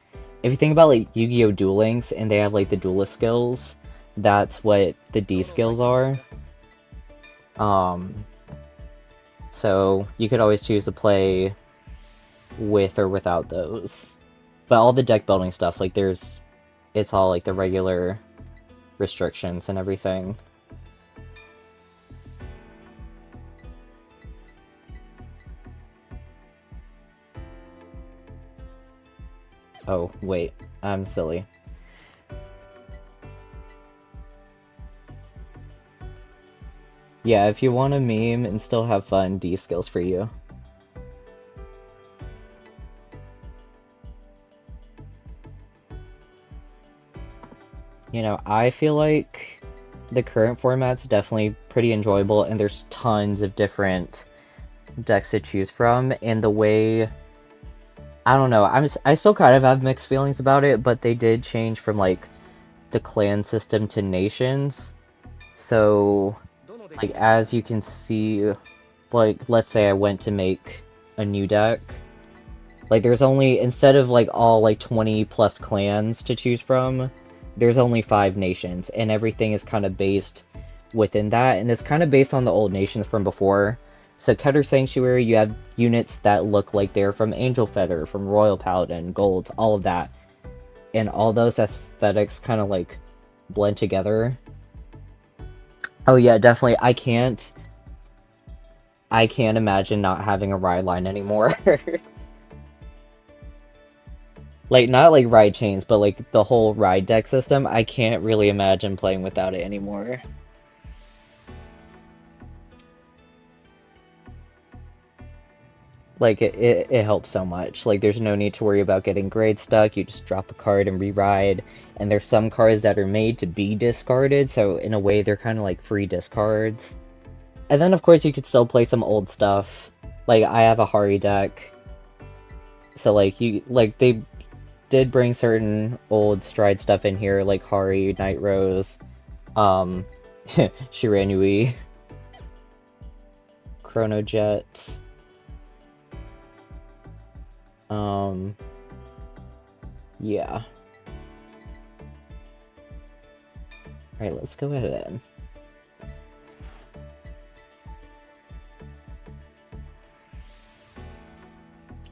if you think about, like, Yu-Gi-Oh! Duel Links, and they have, like, the duelist skills, that's what the D-Skills are. So you could always choose to play with or without those. But all the deck building stuff, like, it's all, like, the regular restrictions and everything. Oh, wait, I'm silly. Yeah, if you want to meme and still have fun, D-Skills for you. You know, I feel like the current format's definitely pretty enjoyable, and there's tons of different decks to choose from, and the way... I don't know, I still kind of have mixed feelings about it, but they did change from, like, the clan system to nations. So, like, as you can see, like, let's say I went to make a new deck. Like, there's only, instead of, like, all, like, 20 plus clans to choose from, there's only 5 nations, and everything is kind of based within that, and it's kind of based on the old nations from before. So Keter Sanctuary, you have units that look like they're from Angel Feather, from Royal Paladin, Gold, all of that. And all those aesthetics kind of, like, blend together. Oh yeah, definitely. I can't imagine not having a ride line anymore. Like, not like ride chains, but like the whole ride deck system, I can't really imagine playing without it anymore. Like, it helps so much. Like, there's no need to worry about getting grade stuck. You just drop a card and re-ride. And there's some cards that are made to be discarded, so in a way, they're kind of like free discards. And then, of course, you could still play some old stuff. Like, I have a Hari deck, so they did bring certain old Stride stuff in here, like Hari, Night Rose, um, Shiranui, Chrono Jet, um, yeah. Alright, let's go ahead.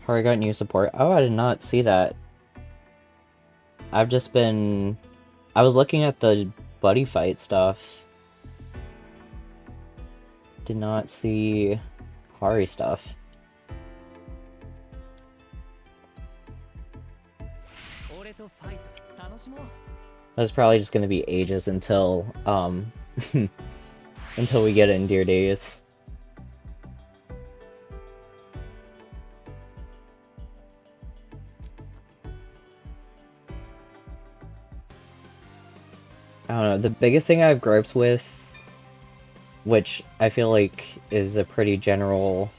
Hari got new support. Oh, I did not see that. I've just been... I was looking at the buddy fight stuff. Did not see Hari stuff. That's probably just gonna be ages until, until we get it in Dear Days. I don't know, the biggest thing I have gripes with, which I feel like is a pretty general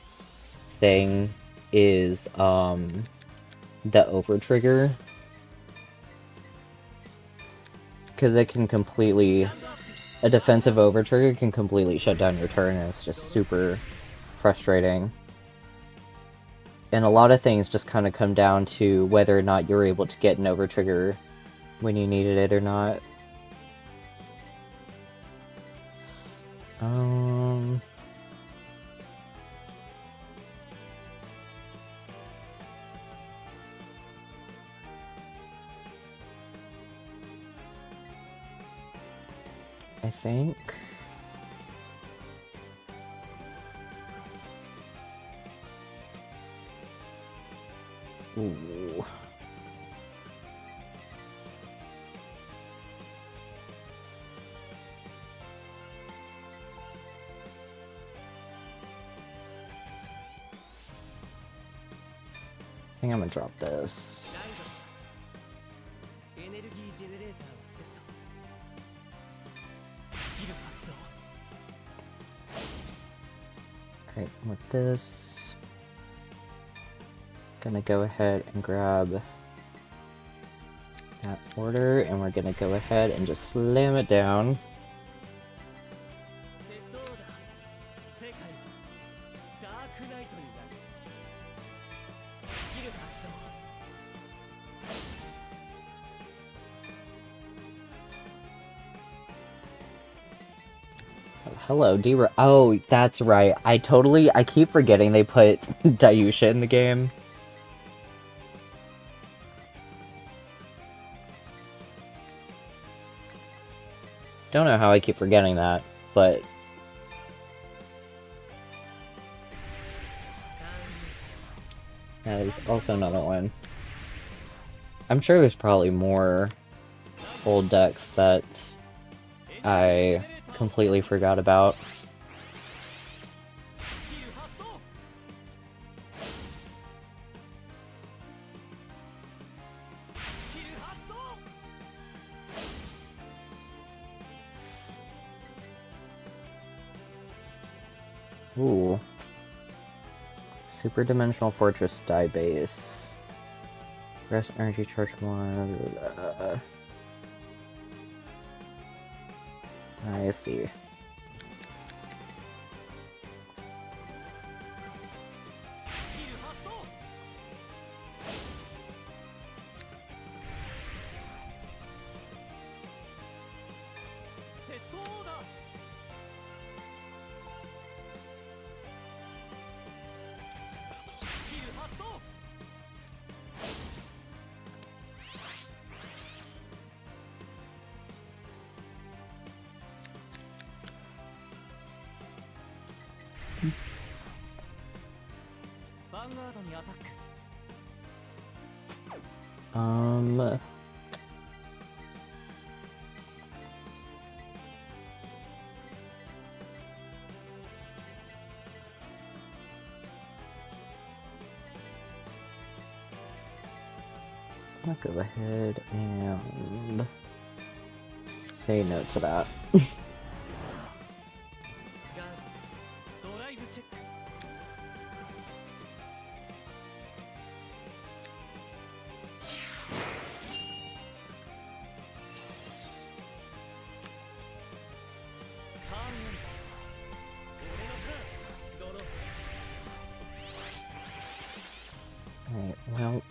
thing, is, the over-trigger. Because it can completely... A defensive over-trigger can completely shut down your turn, and it's just super frustrating. And a lot of things just kind of come down to whether or not you're able to get an over-trigger when you needed it or not. I think... Ooh. I think I'm gonna drop this. Alright, with this, gonna go ahead and grab that order, and we're gonna go ahead and just slam it down. Hello, D-Ra- Oh, that's right. I keep forgetting they put Dayusha in the game. Don't know how I keep forgetting that, but... That is also another one. I'm sure there's probably more old decks that I completely forgot about. Ooh. Super Dimensional Fortress die base. Rest energy charge more. I see. Um... I'll go ahead and say no to that. Alright, well...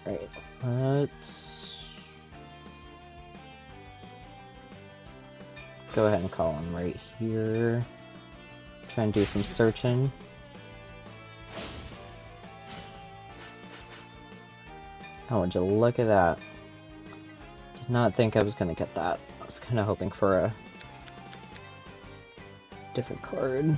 Right, let's go ahead and call him right here. Try and do some searching. Oh, would you look at that? Did not think I was gonna get that. I was kind of hoping for a different card.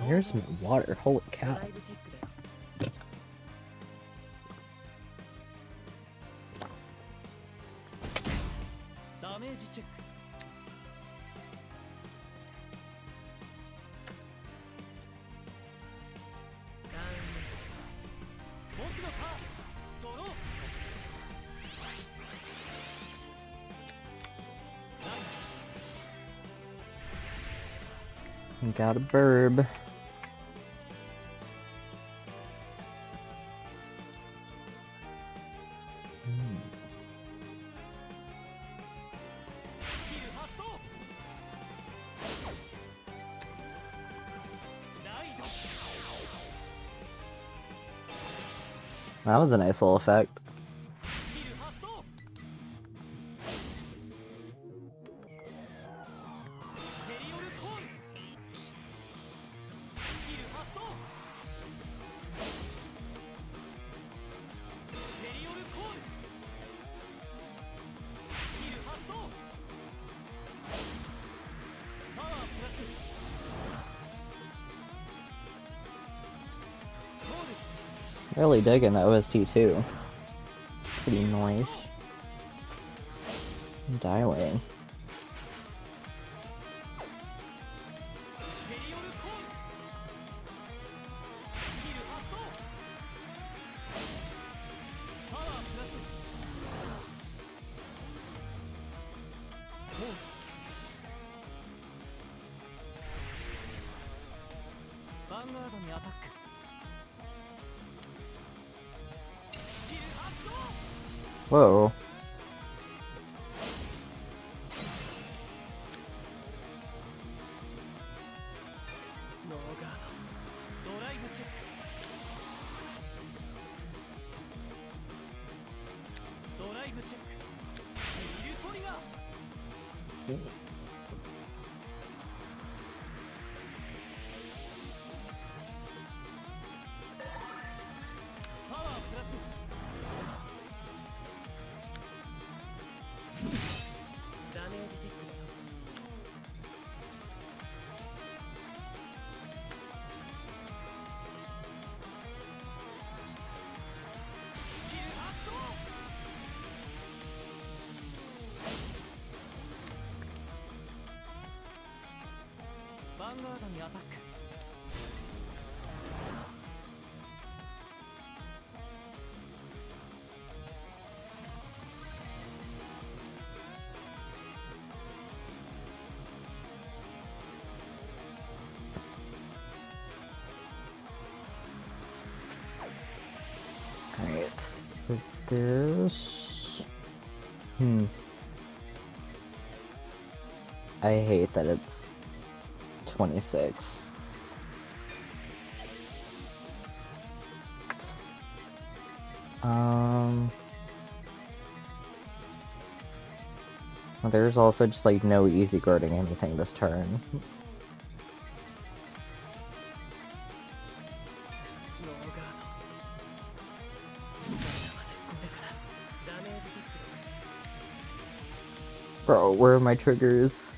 Here's my water, holy cow. Got a burb. That was a nice little effect. Really digging the OST too. Pretty nice. Dilating. Whoa. Alright, with this... I hate that it's 26. Well, there's also just like no easy guarding anything this turn. Bro, where are my triggers?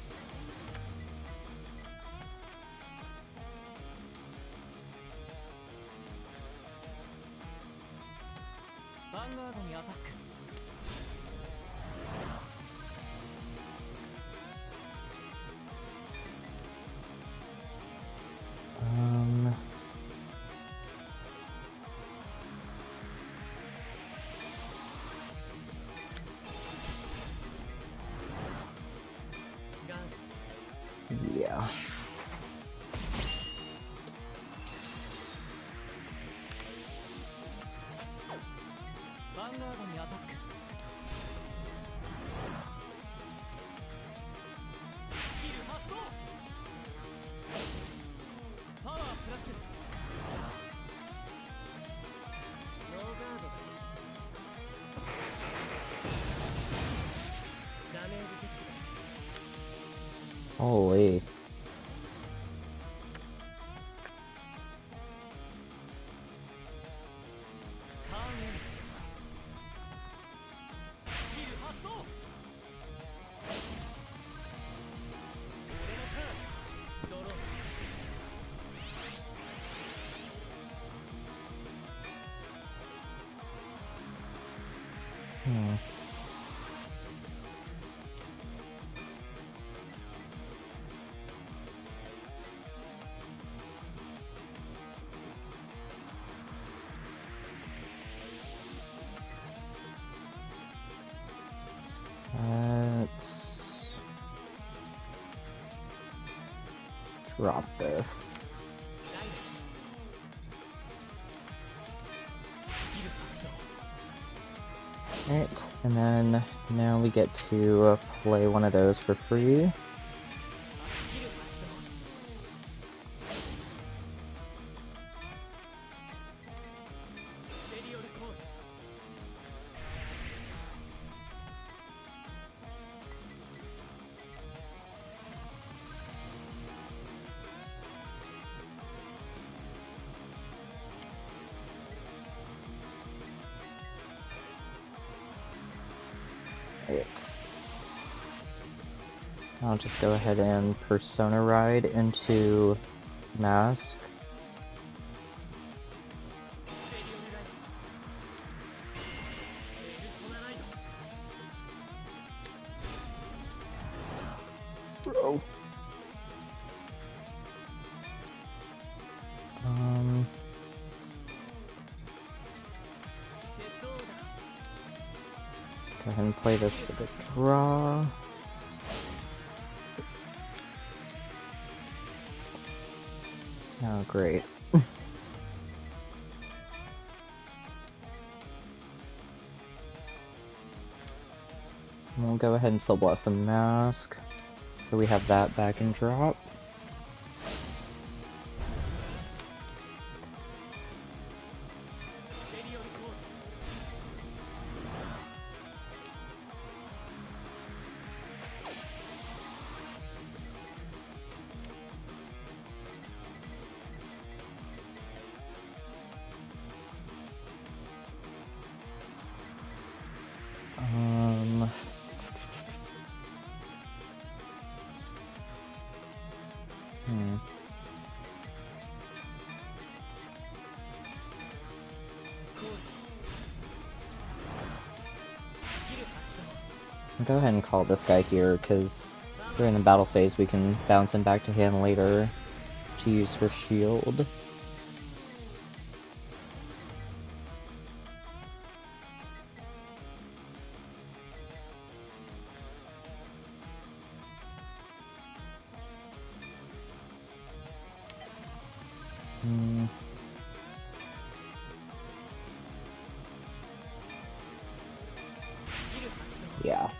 Yeah. Holy. Let's drop this. Alright, and then now we get to play one of those for free. Right. I'll just go ahead and Persona Ride into Mask. Bro. Go ahead and play this for the draw. Oh, great. We'll go ahead and still Blossom Mask, so we have that back in drop. I'll go ahead and call this guy here, because during the battle phase we can bounce him back to him later to use for shield. Yeah.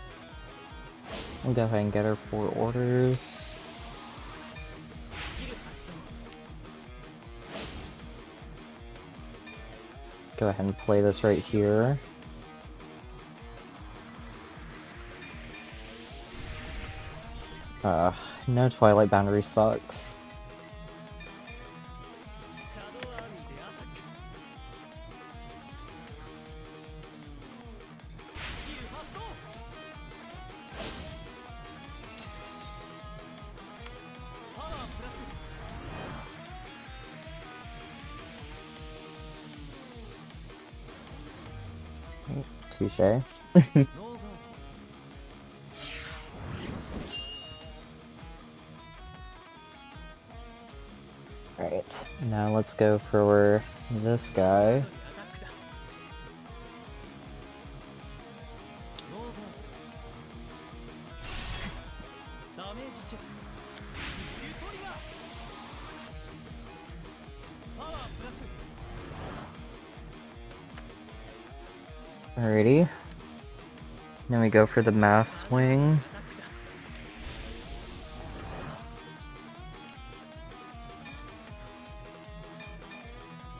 We'll go ahead and get our 4 orders. Go ahead and play this right here. No Twilight Boundary sucks. Touché. Alright, now let's go for this guy. Alrighty. Then we go for the mass swing.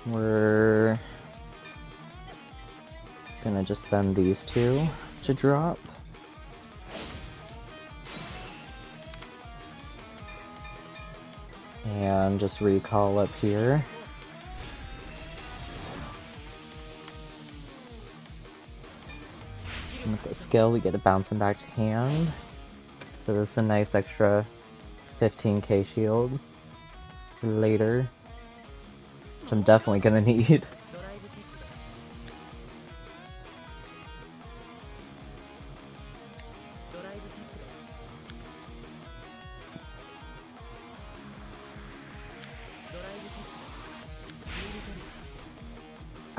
We're gonna just send these 2 to drop. And just recall up here. And with the skill, we get a bouncing back to hand. So this is a nice extra 15k shield for later, which I'm definitely gonna need.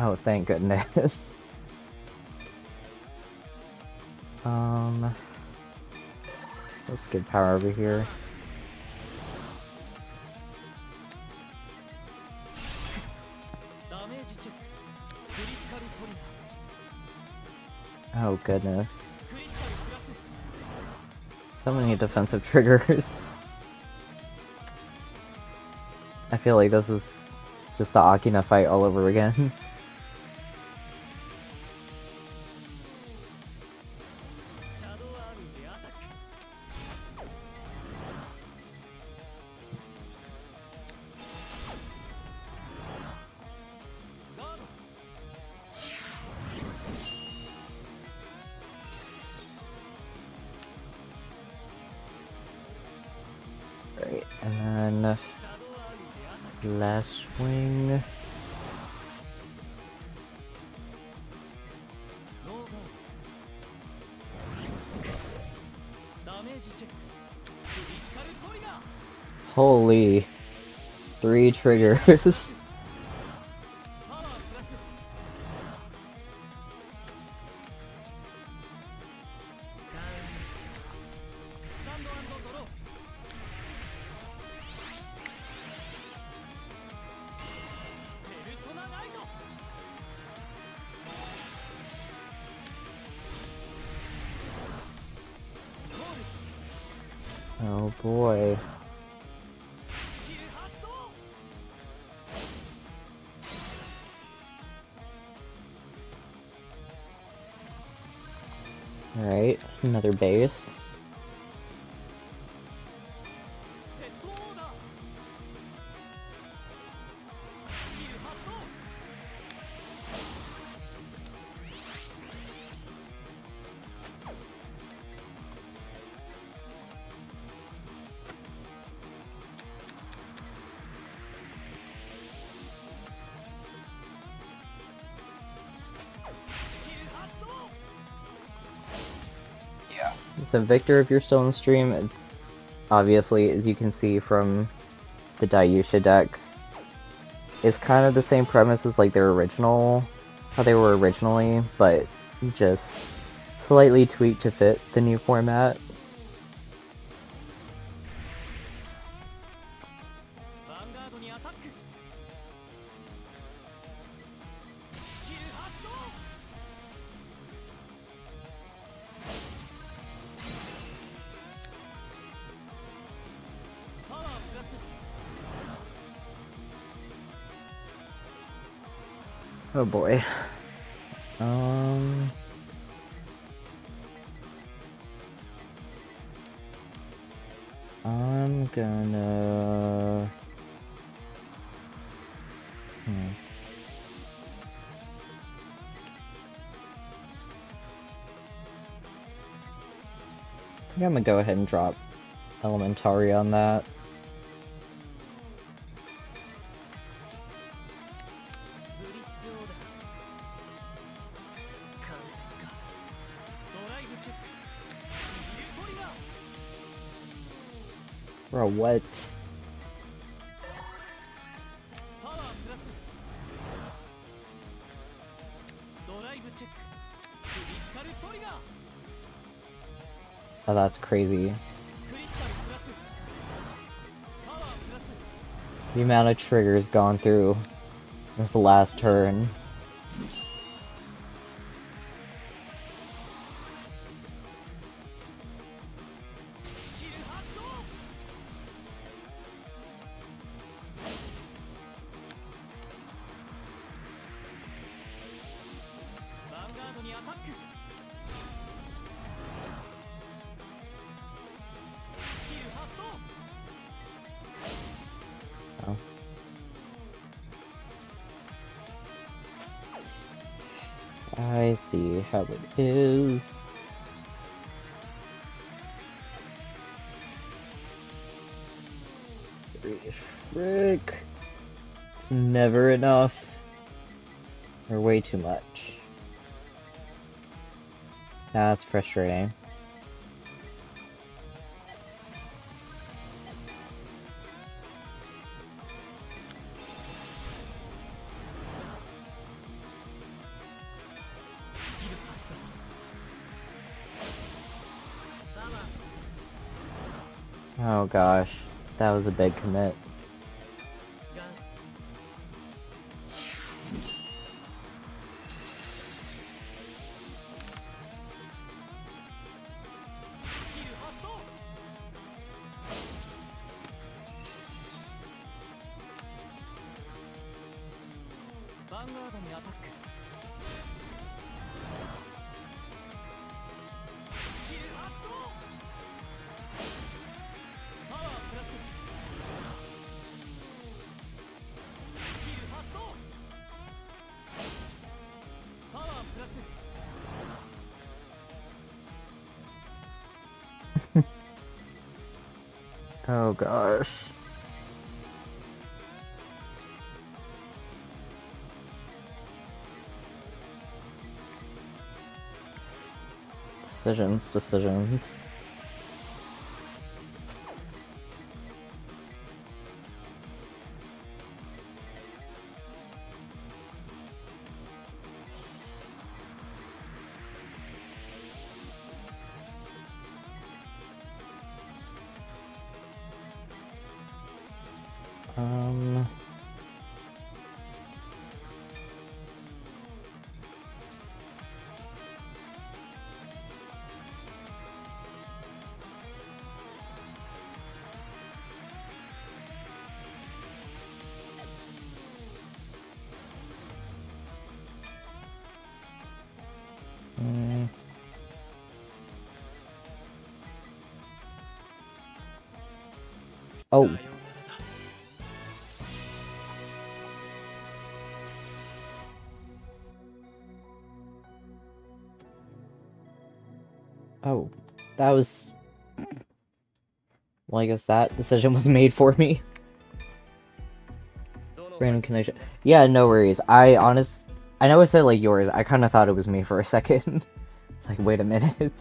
Oh, thank goodness. Let's get power over here. Oh goodness. So many defensive triggers. I feel like this is just the Akina fight all over again. Right, and then last swing. Holy, 3 triggers. Oh boy. Alright, another base. So Victor, if you're still in the stream, obviously, as you can see from the Dayusha deck, is kind of the same premise as like their original, how they were originally, but just slightly tweaked to fit the new format. Oh boy. I'm gonna... I think I'm gonna go ahead and drop Elementary on that. Bro, what? Oh, that's crazy. The amount of triggers gone through this last turn. Oh. I see how it is. Frick. It's never enough. Or way too much. That's frustrating. Oh gosh, that was a big commit. Oh gosh. Decisions. Oh. Oh, that was... Well, I guess that decision was made for me. Random connection. Yeah, no worries. I know I said like yours. I kind of thought it was me for a second. It's like, wait a minute.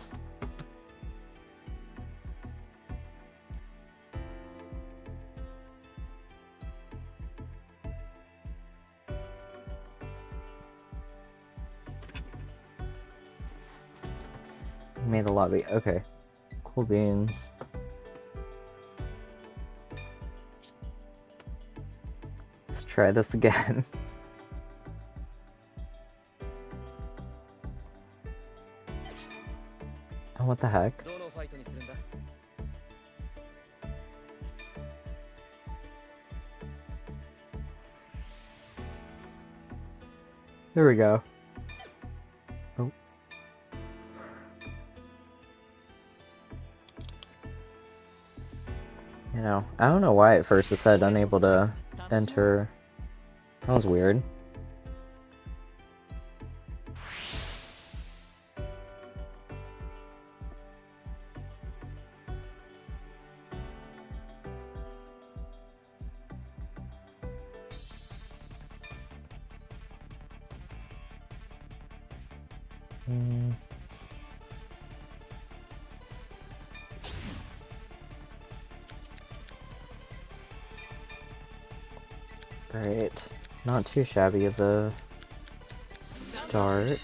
Made the lobby. Okay. Cool beans. Let's try this again. Oh, what the heck? There we go. Oh. You know, I don't know why at first it said unable to enter. That was weird. Right. Not too shabby of a start.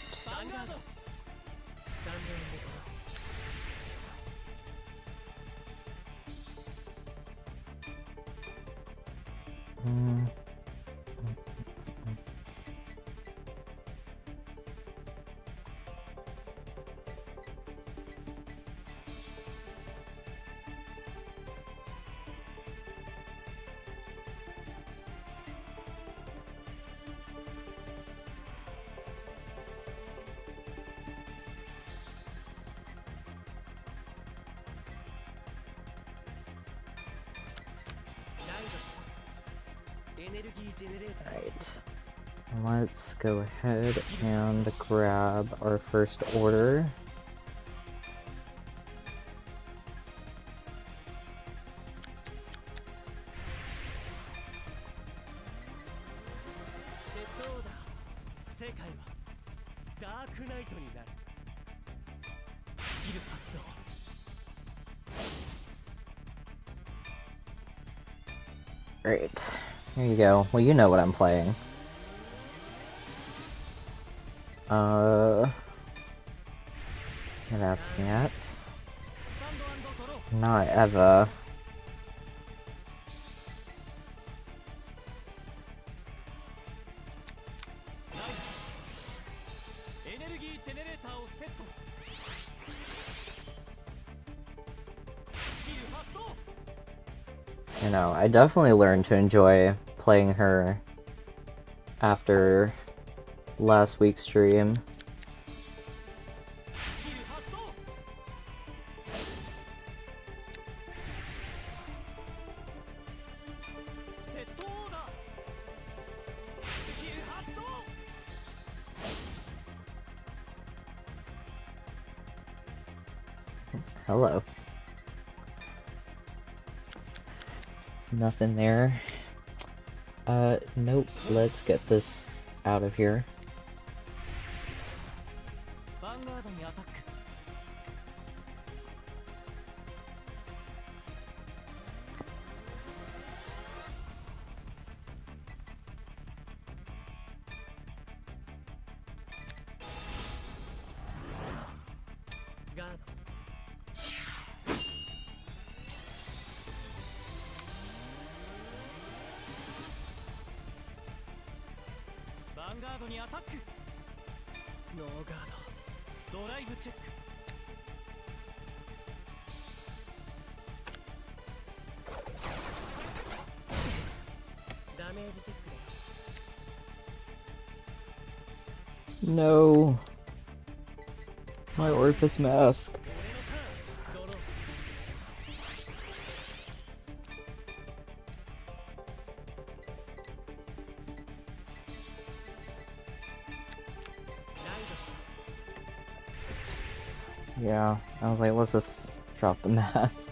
Right. Let's go ahead and grab our first order. Great. Here you go. Well, you know what I'm playing. And that's that. Not ever. You know, I definitely learned to enjoy playing her after last week's stream. Hello. Nothing there. Nope. Let's get this out of here. No. My Orfist Masque. Yeah, I was like, let's just drop the mask.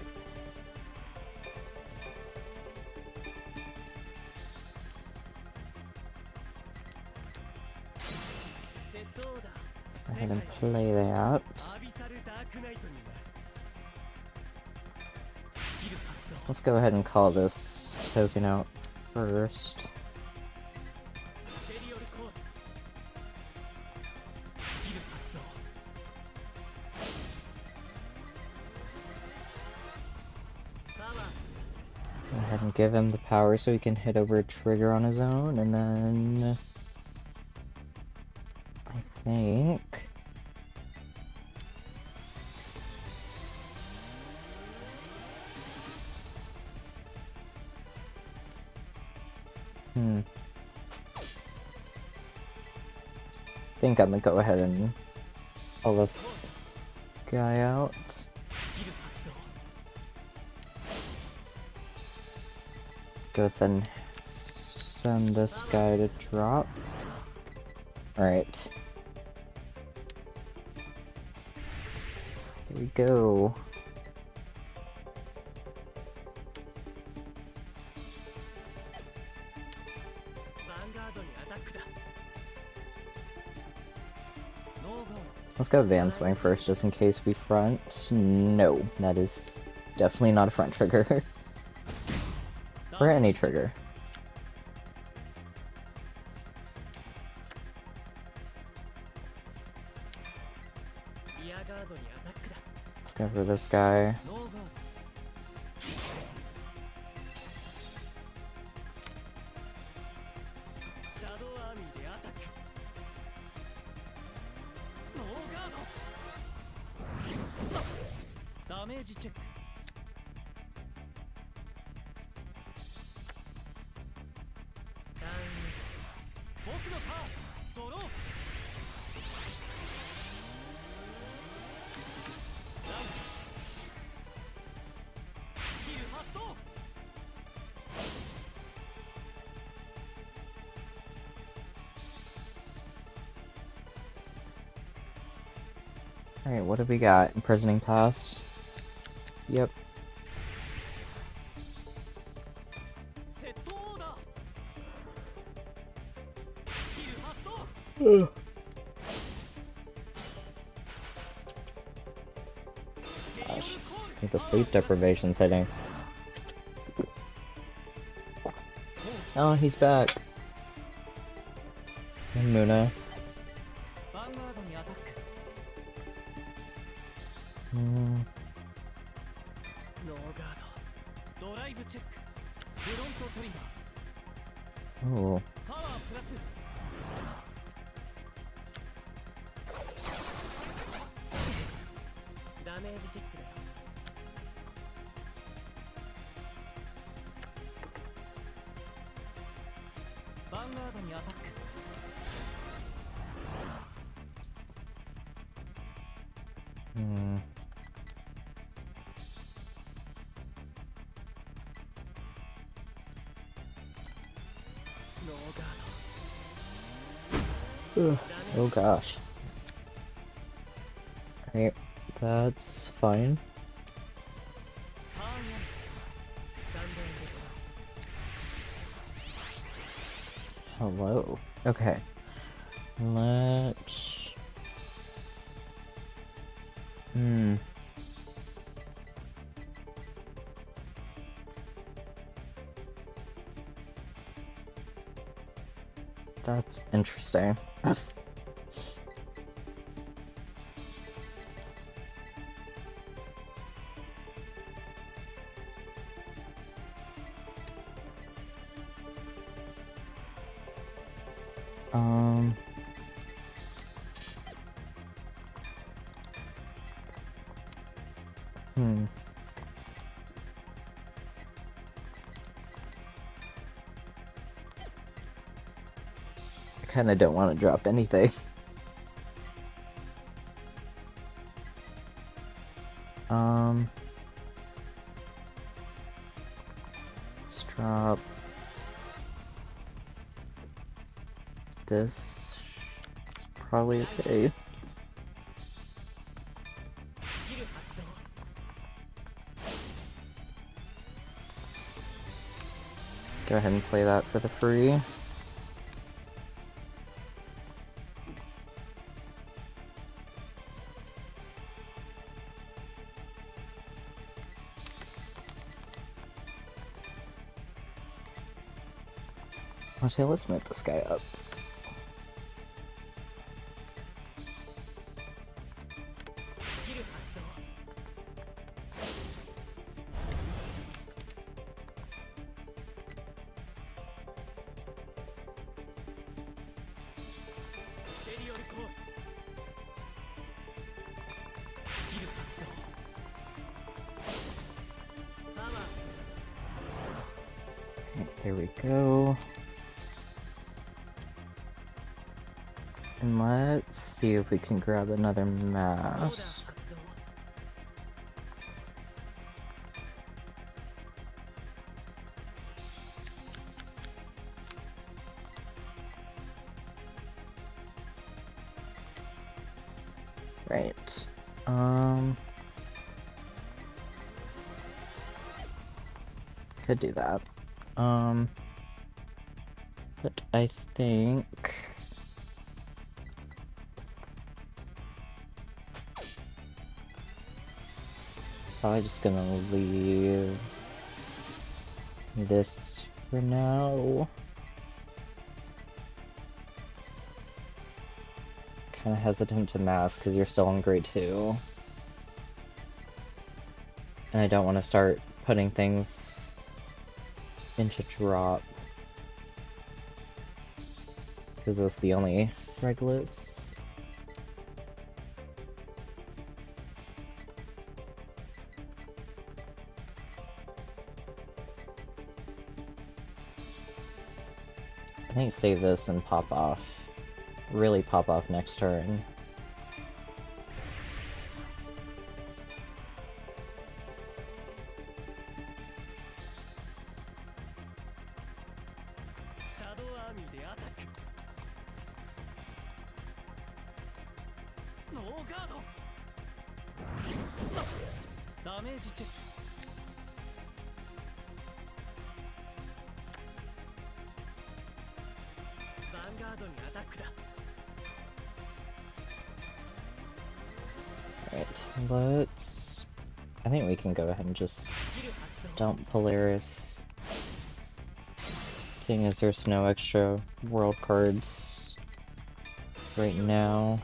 Go ahead and play that. Let's go ahead and call this token out first. Go ahead and give him the power so he can hit over a trigger on his own, and then I think think I'm gonna go ahead and pull this guy out. Go send this guy to drop. Alright. Here we go. Let's go Van Swing first, just in case we front. No, that is definitely not a front trigger. Or any trigger. Let's go for this guy. Alright, what have we got? Imprisoning Past? Yep. Gosh, I think the sleep deprivation's hitting. Oh, he's back. And Muna. Oh. Ugh. Oh gosh. Alright, that's fine. Hello. Okay. Let's... That's interesting. I kinda don't want to drop anything. Let's drop this. It's probably okay. Go ahead and play that for the free. Actually, let's move this guy up. There we go. And let's see if we can grab another mask. Right. Could do that. But I think probably just gonna leave this for now. Kinda hesitant to mask because you're still in grade 2. And I don't want to start putting things into drop. Because that's the only Regulus. I think save this and pop off. Really pop off next turn. Alright, let's... I think we can go ahead and just dump Polaris. Seeing as there's no extra world cards right now.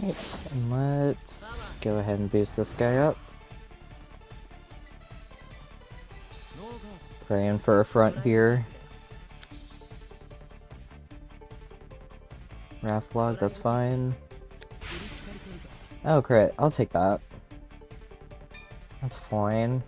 Alright, and let's go ahead and boost this guy up. Praying for a front here. Raft log, that's fine. Oh, crit. I'll take that. That's fine.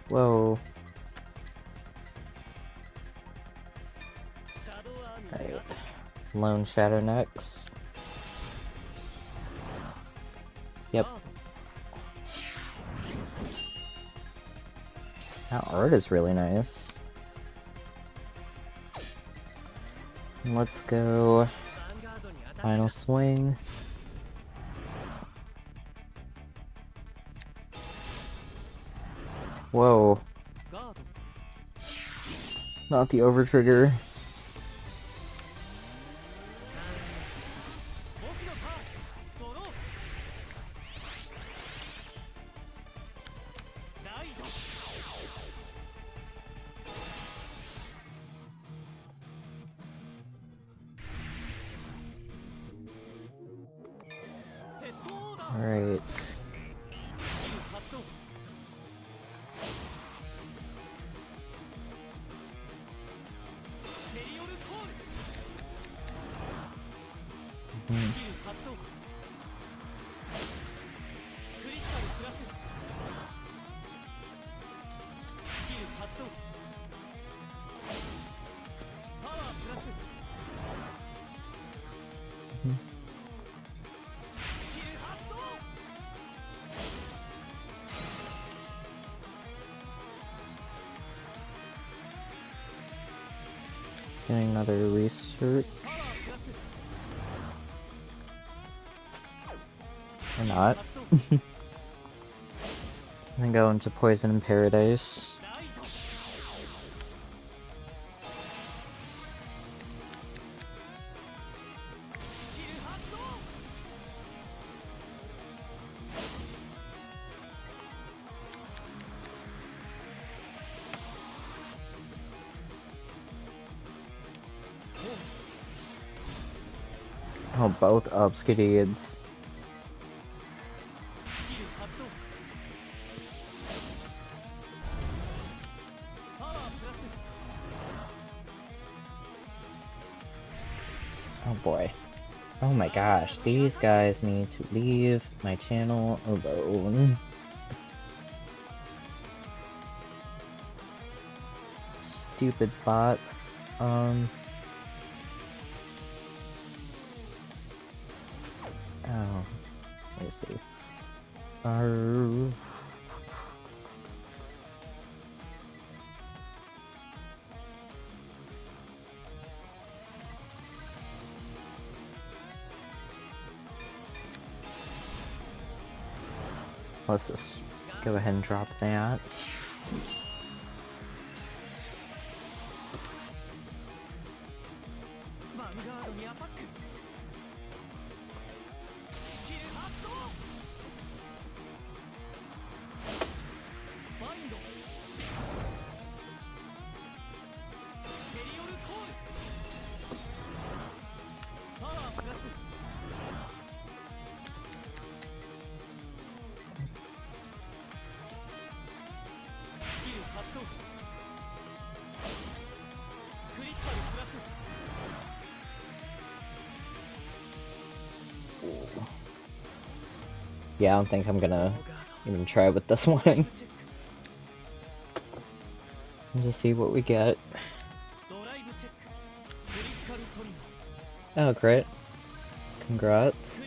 Whoa. Alright. Lone Shadow next. Yep. That art is really nice. Let's go. Final swing. Whoa. Not the over trigger. Alright. Getting another research. Or not. And go into Poison in Paradise. Oh, both obscudieds. Oh boy. Oh my gosh, these guys need to leave my channel alone. Stupid bots. Oh, let me see. Let's just go ahead and drop that. Yeah, I don't think I'm gonna even try with this one. Just see what we get. Oh, great. Congrats.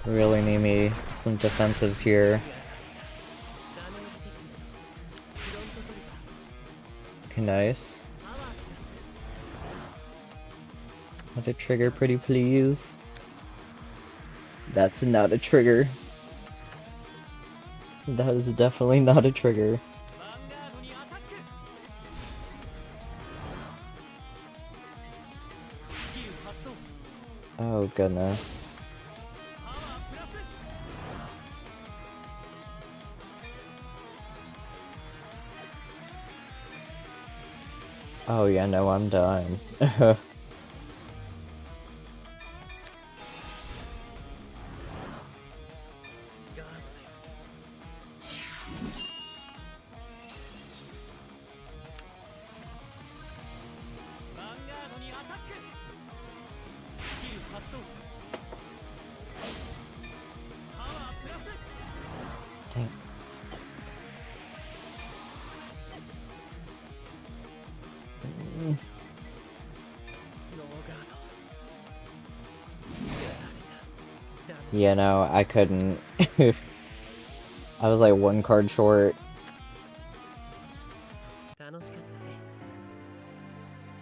Really need me some defensives here. Okay, nice. Another trigger, pretty please. That's not a trigger. That is definitely not a trigger. Oh goodness. Oh yeah, no, I'm done. Dang. Yeah, no, I couldn't. I was like one card short.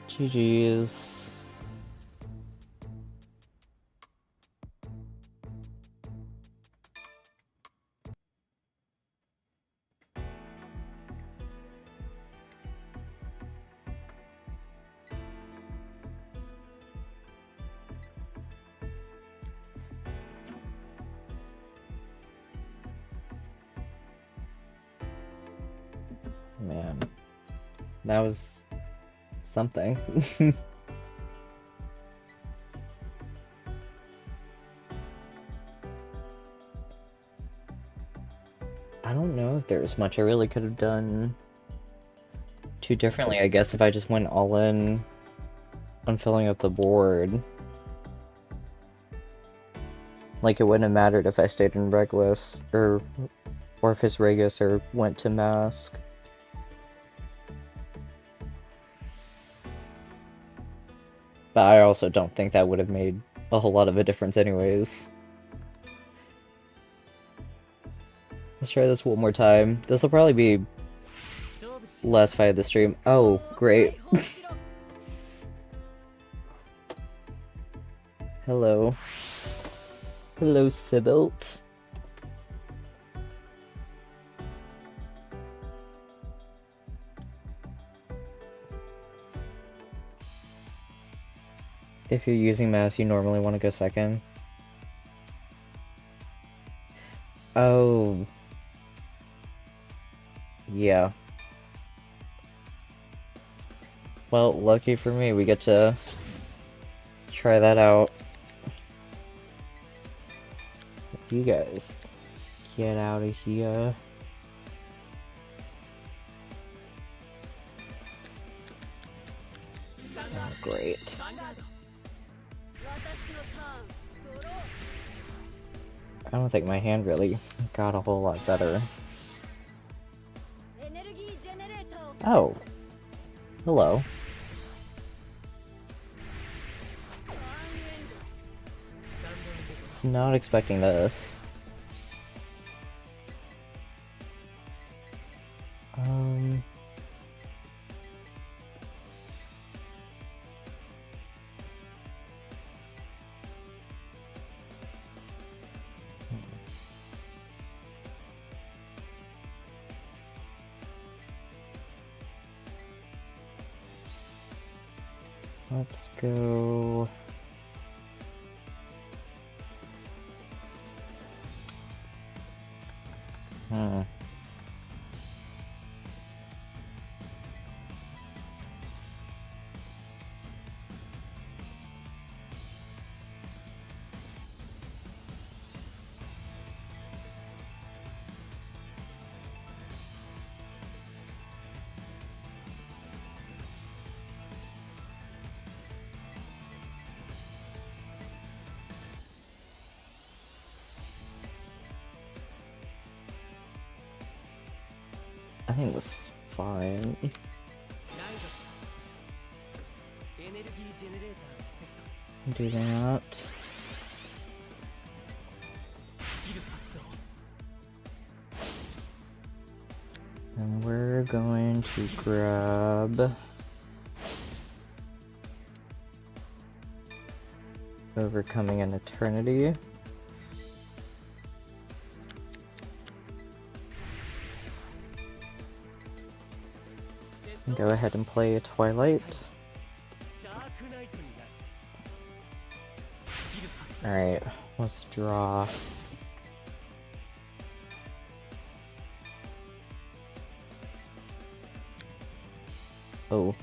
GG's. Man, that was something. I don't know if there's much I really could have done too differently, I guess, if I just went all in on filling up the board. Like, it wouldn't have mattered if I stayed in Reckless, or Orfist Masques, or went to Mask. But I also don't think that would have made a whole lot of a difference anyways. Let's try this one more time. This will probably be last fight of the stream. Oh, great. Hello. Hello, Sibylt. If you're using mass, you normally want to go second. Oh. Yeah. Well, lucky for me, we get to try that out. You guys, get out of here. Oh, great. I don't think my hand really got a whole lot better. Oh. Hello. Was not expecting this. Let's go. I think it was fine. Do that. And we're going to grab Overcoming an Eternity. Go ahead and play a Twilight. Alright, let's draw. Oh,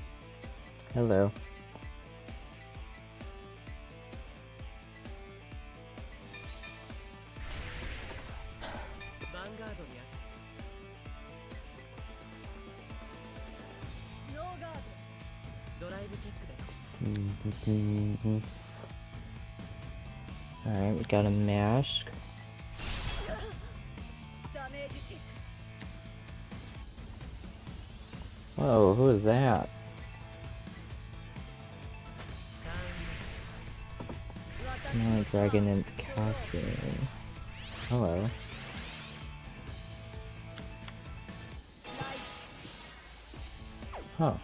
hello. Alright, we got a mask. Whoa, who is that? No, Dragon and Cassie. Hello. Huh.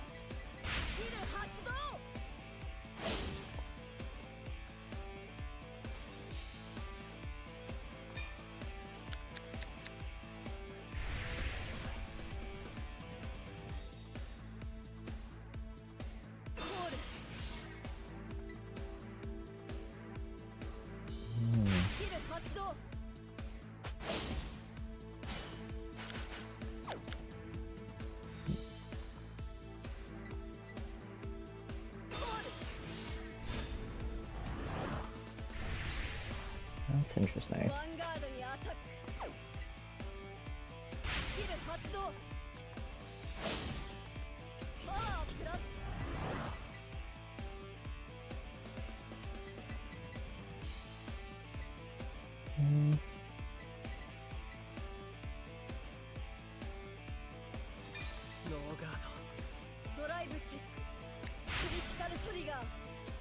That's interesting.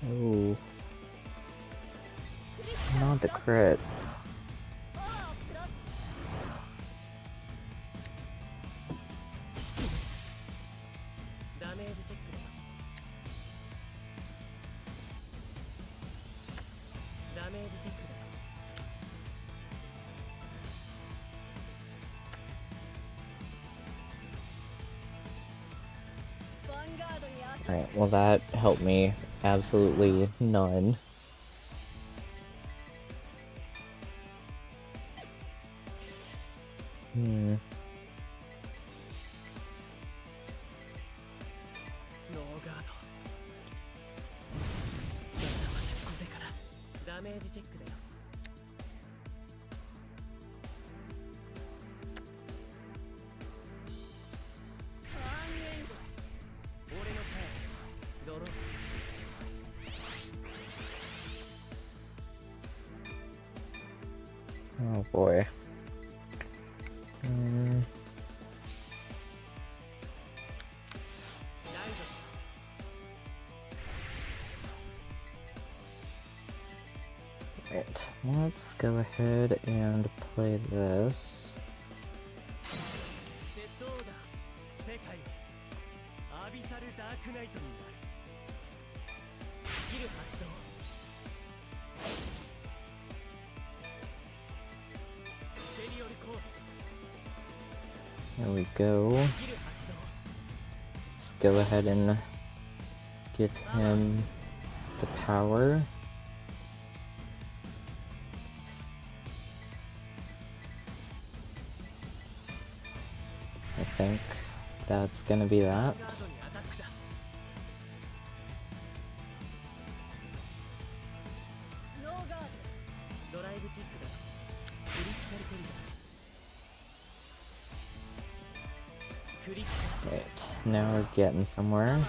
Oh. Not the crit. Alright, well that helped me absolutely none. Oh boy. Right, let's go ahead and play this. There we go. Let's go ahead and give him the power. I think that's gonna be that. Right, now we're getting somewhere.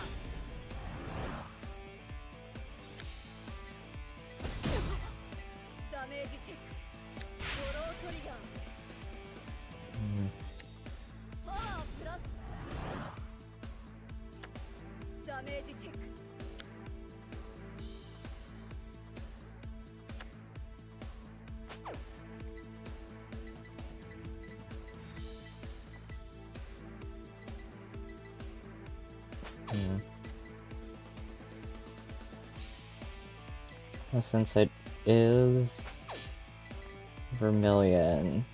Well, since it is Vermilion,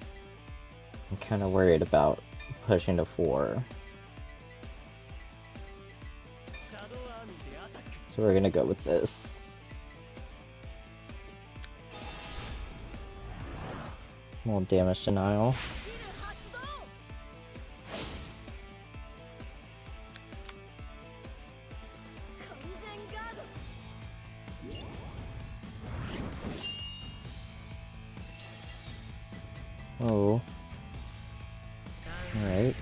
I'm kind of worried about pushing to 4. So we're gonna go with this. More damage denial. Oh. Alright.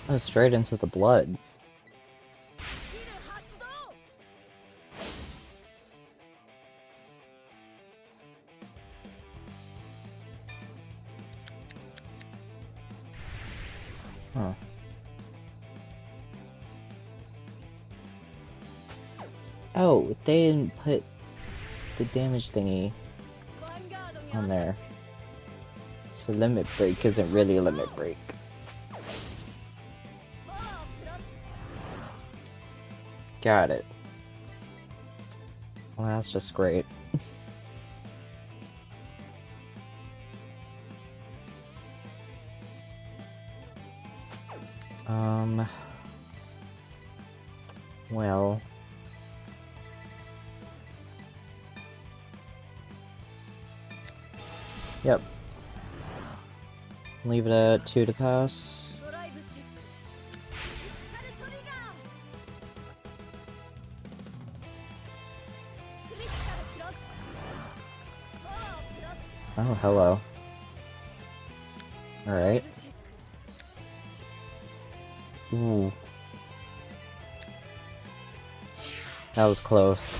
Oh, straight into the blood. Huh. Oh, they didn't put the damage thingy on there. So limit break isn't really a limit break. Got it. Well, that's just great. Well. Yep. Leave it at 2 to pass. Oh, hello. Alright. Ooh. That was close.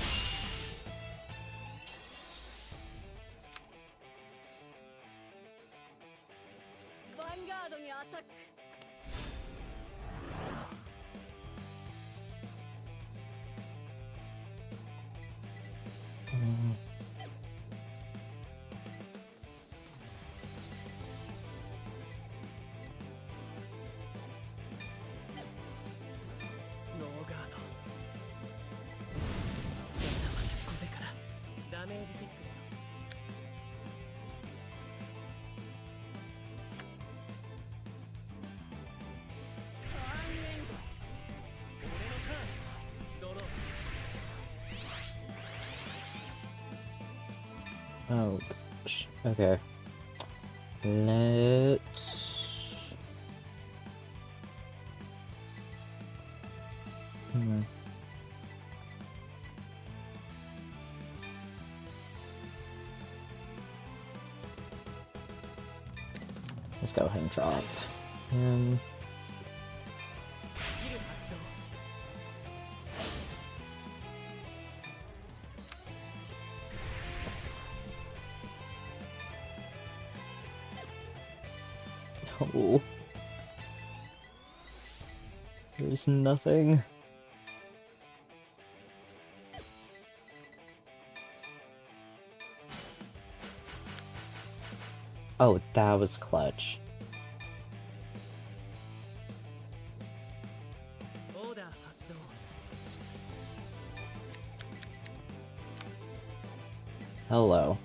Oh gosh. Okay. Let's Hmm. Let's go ahead and drop him. Oh. There's nothing. Oh, that was clutch. Hello.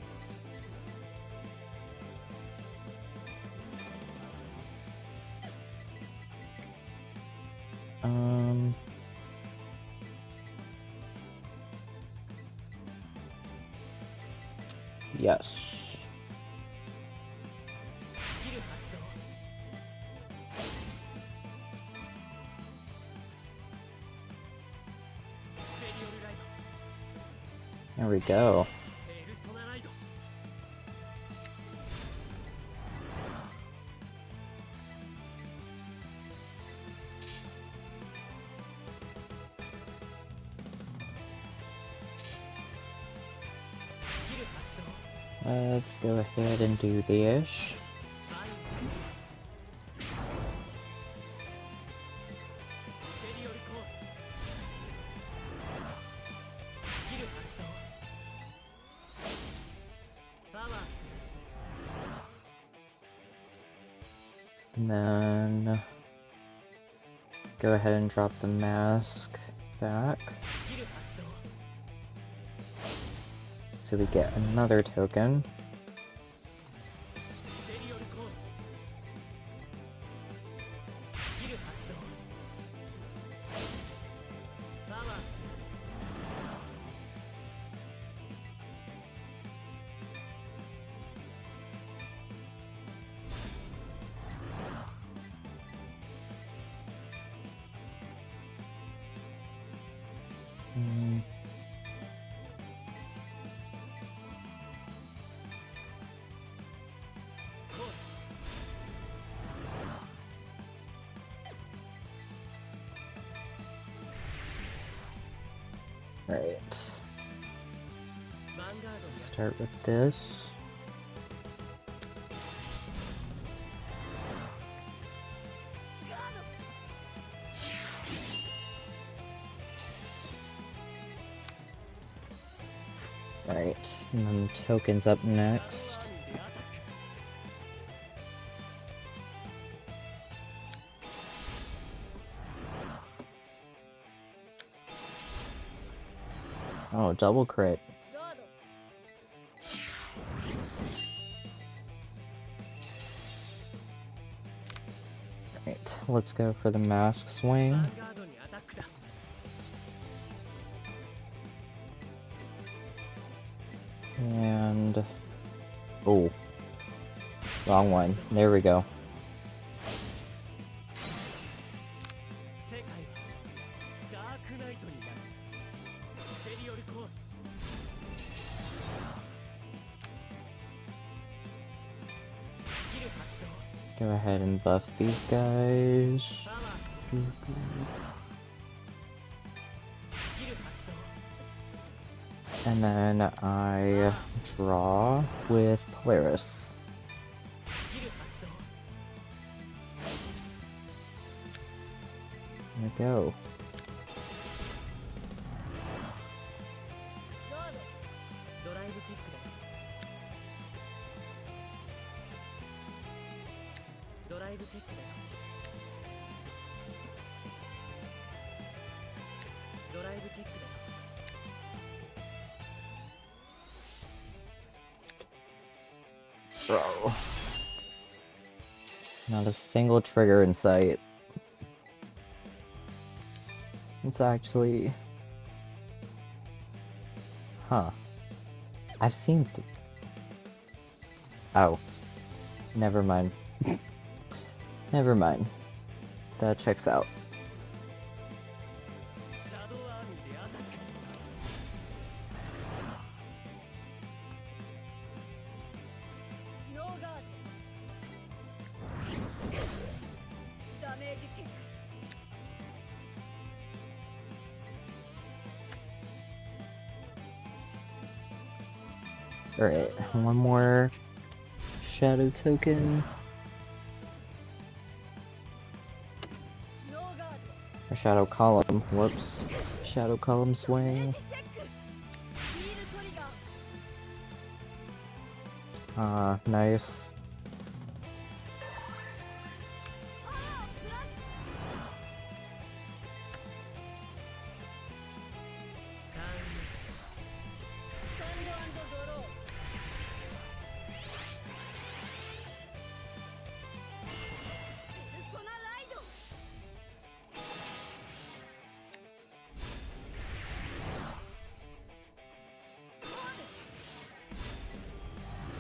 Yes. There we go. Let's go ahead and do this. And then go ahead and drop the mask back. So we get another token. Right. Let's start with this. Right, and then tokens up next. Oh, double crit. Right, let's go for the mask swing. And... oh. Wrong one. There we go. Go ahead and buff these guys. And then I draw with Polaris. There we go. Bro. Not a single trigger in sight. It's actually... huh. I've seen... oh. Never mind. Never mind. That checks out. Alright, one more shadow token. A shadow column. Whoops. Shadow column swing. Ah, nice.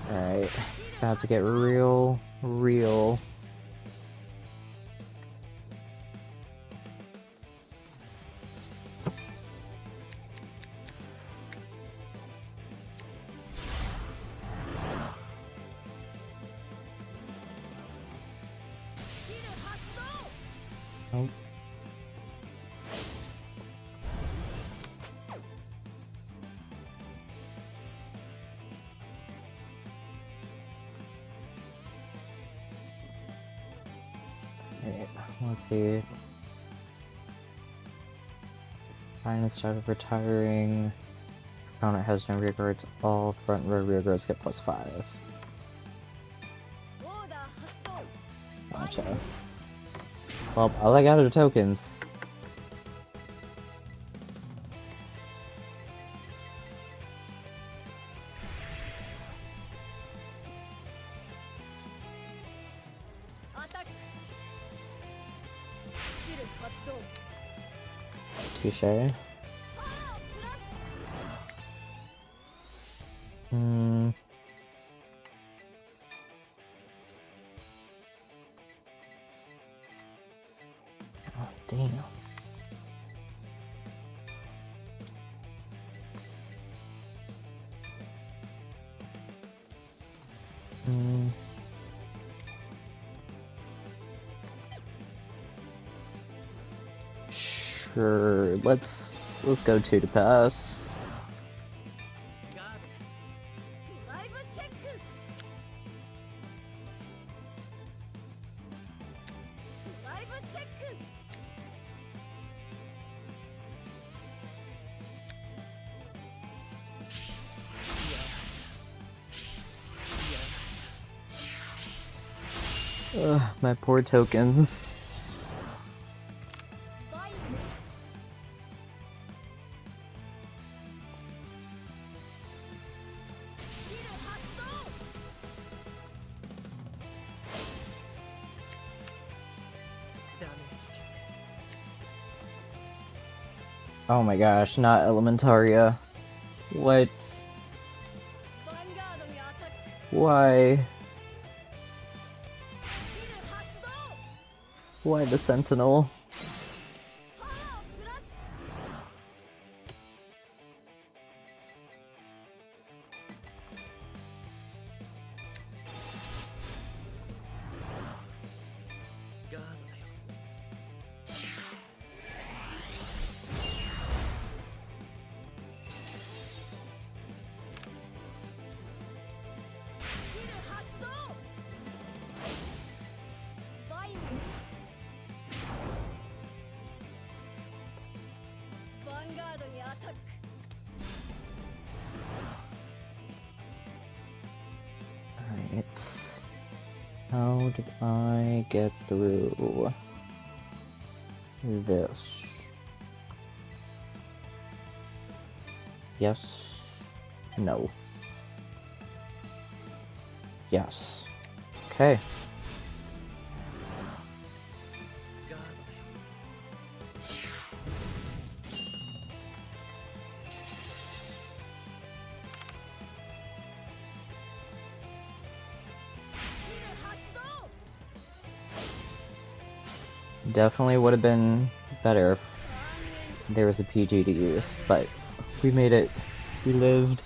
Alright, it's about to get real. Oh. Alright, let's see. Fine, started retiring. Opponent has no rear guards. All front and rear guards get +5. Gotcha. Well, all I got are tokens. Touché. Oh, damn. Sure, let's go 2 to pass. Ugh, my poor tokens. Oh my gosh, not Elementaria. What? Why? Why the Sentinel? Alright. How did I get through this? Yes. No. Yes. Okay. Definitely would have been better if there was a PG to use, but we made it. We lived.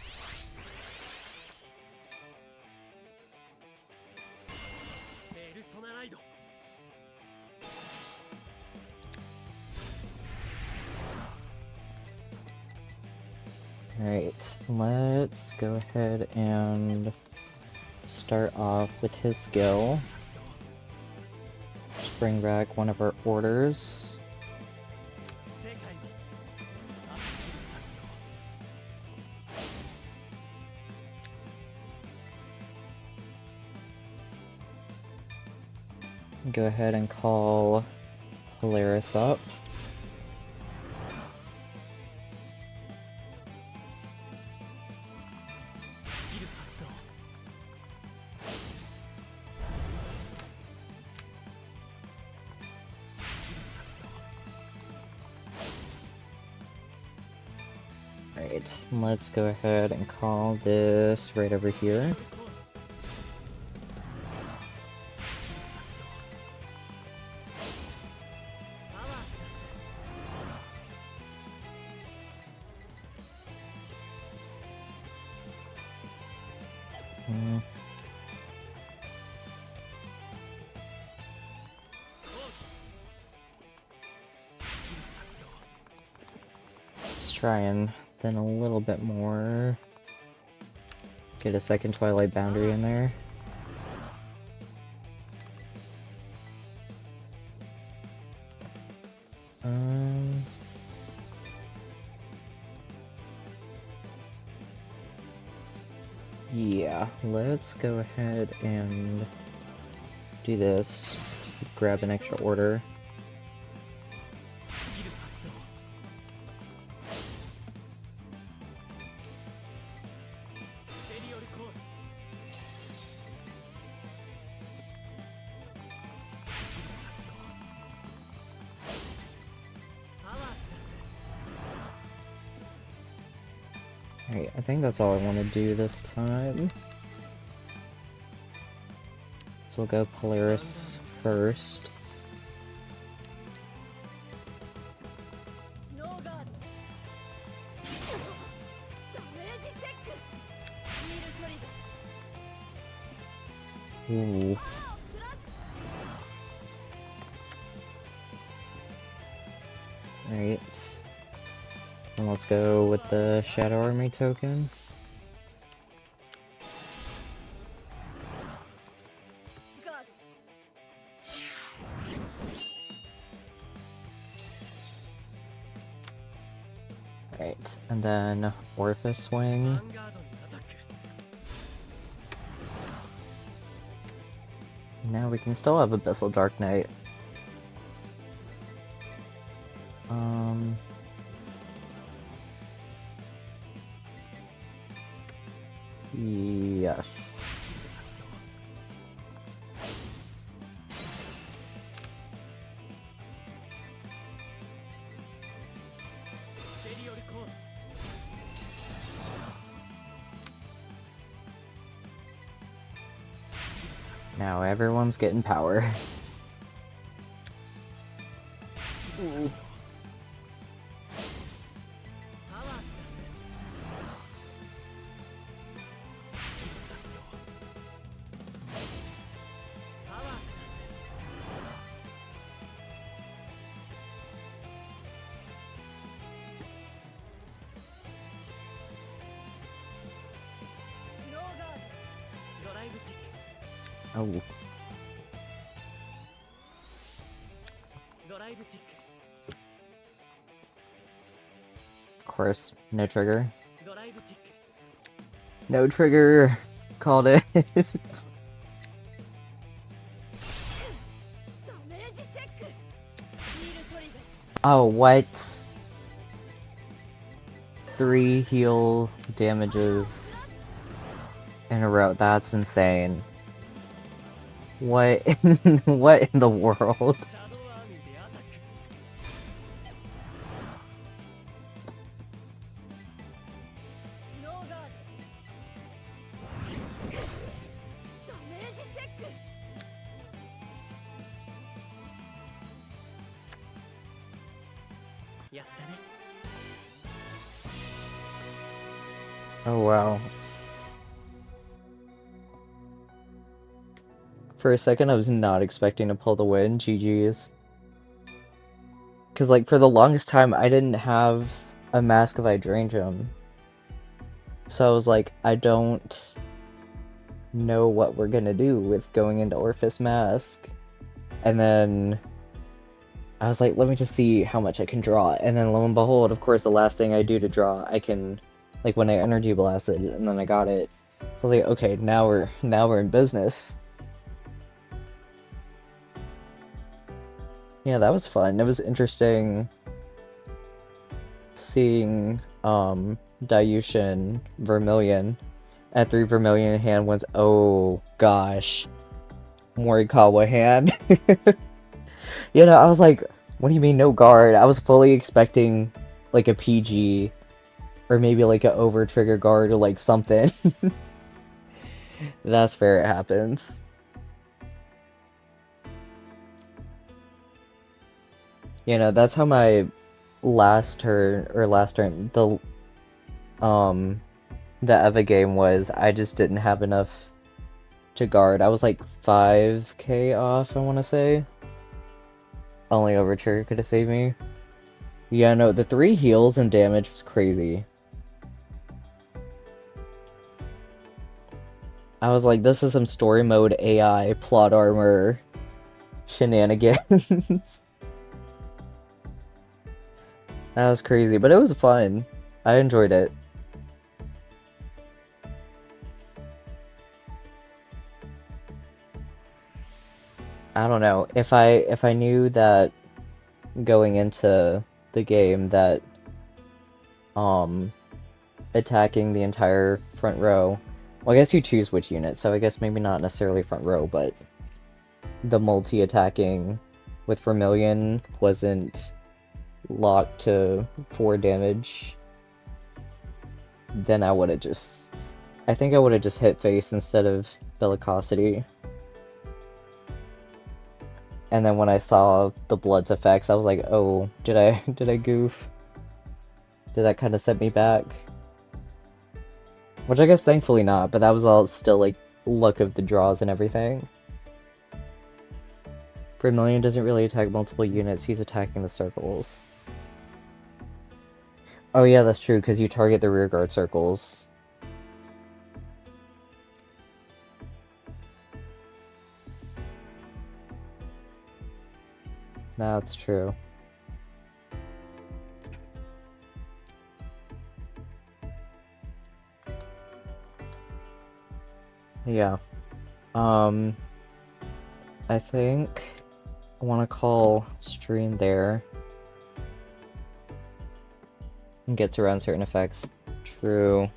Alright. let's go ahead and start off with his skill. Just bring back one of our orders. Go ahead and call Polaris up. Alright, let's go ahead and call this right over here. Let's try and then a little bit more. Get a second Twilight Boundary in there. Yeah, let's go ahead and do this. Just grab an extra order. Alright, I think that's all I want to do this time. So we'll go Polaris first. Ooh. Alright. And let's go with the Shadow Army token. Alright, and then Orfist Swing. Now we can still have Abyssal Dark Knight. Yes. Now everyone's getting power. Ooh. Oh. Of course, no trigger. No trigger! Called it. Oh, what? 3 heal damages in a row. That's insane. What what in the world? Oh wow. For a second I was not expecting to pull the win, GG's. Cause like for the longest time I didn't have a Mask of Hydrangea. So I was like, I don't know what we're gonna do with going into Orfist Masques. And then I was like, let me just see how much I can draw. And then lo and behold, of course, the last thing I do to draw, I can, like when I energy blasted, and then I got it. So I was like, okay, now we're in business. Yeah, that was fun. It was interesting seeing Dayushin Vermilion at 3 Vermilion in hand was, oh gosh, Morikawa hand. I was like, what do you mean no guard? I was fully expecting like a PG or maybe like a over trigger guard or like something. That's fair, it happens. That's how my last turn, um the EVA game was. I just didn't have enough to guard. I was like 5k off, I want to say. Only over trigger could have saved me. Yeah, no, the 3 heals and damage was crazy. I was like, this is some story mode AI plot armor shenanigans. That was crazy, but it was fun. I enjoyed it. I don't know. If I knew that going into the game that um attacking the entire front row, well, I guess you choose which unit, so I guess maybe not necessarily front row, but the multi-attacking with Vermilion wasn't locked to 4 damage, then I think I would have just hit face instead of Bellicosity. And then when I saw the Blood's effects, I was like, oh, did I goof? Did that kind of set me back? Which I guess thankfully not, but that was all still like luck of the draws and everything. Vermilion doesn't really attack multiple units, he's attacking the circles. Oh yeah, that's true, because you target the rearguard circles. That's true. Yeah. I think I want to call stream there and get to run certain effects. True.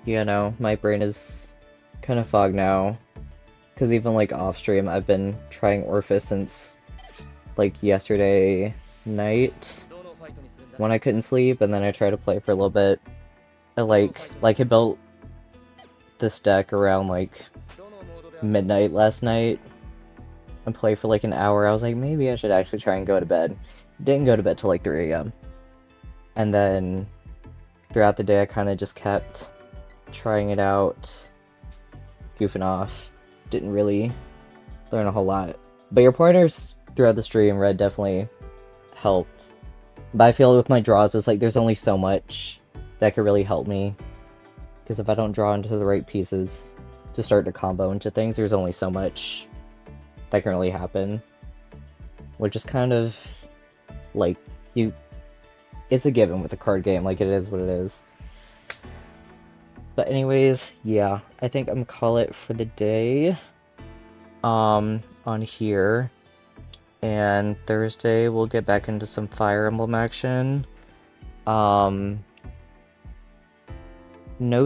My brain is kind of fogged now. Because even like off stream, I've been trying Orfist since like yesterday night when I couldn't sleep, and then I tried to play for a little bit. I built this deck around like midnight last night and play for like an hour. I was like, maybe I should actually try and go to bed. Didn't go to bed till like 3 a.m. And then throughout the day I kind of just kept trying it out, goofing off. Didn't really learn a whole lot. But your pointers throughout the stream, Red, definitely helped. But I feel with my draws, it's like there's only so much that could really help me. Because if I don't draw into the right pieces to start to combo into things, there's only so much that can really happen. Which is kind of like, it's a given with a card game, like it is what it is. But anyways, yeah, I think I'm gonna call it for the day on here. And Thursday we'll get back into some Fire Emblem action. No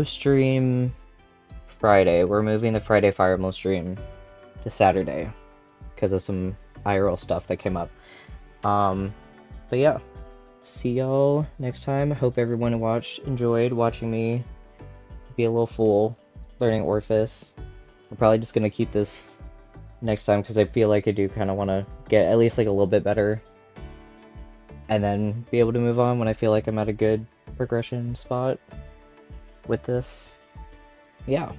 stream Friday. We're moving the Friday Fire Emblem stream to Saturday because of some IRL stuff that came up. But yeah, see y'all next time. I hope everyone enjoyed watching me be a little fool learning Orfist. I'm probably just gonna keep this next time because I feel like I do kind of want to get at least like a little bit better and then be able to move on when I feel like I'm at a good progression spot with this. Yeah,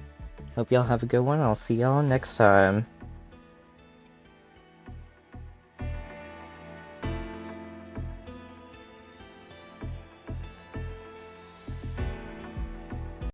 hope y'all have a good one. I'll see y'all next time.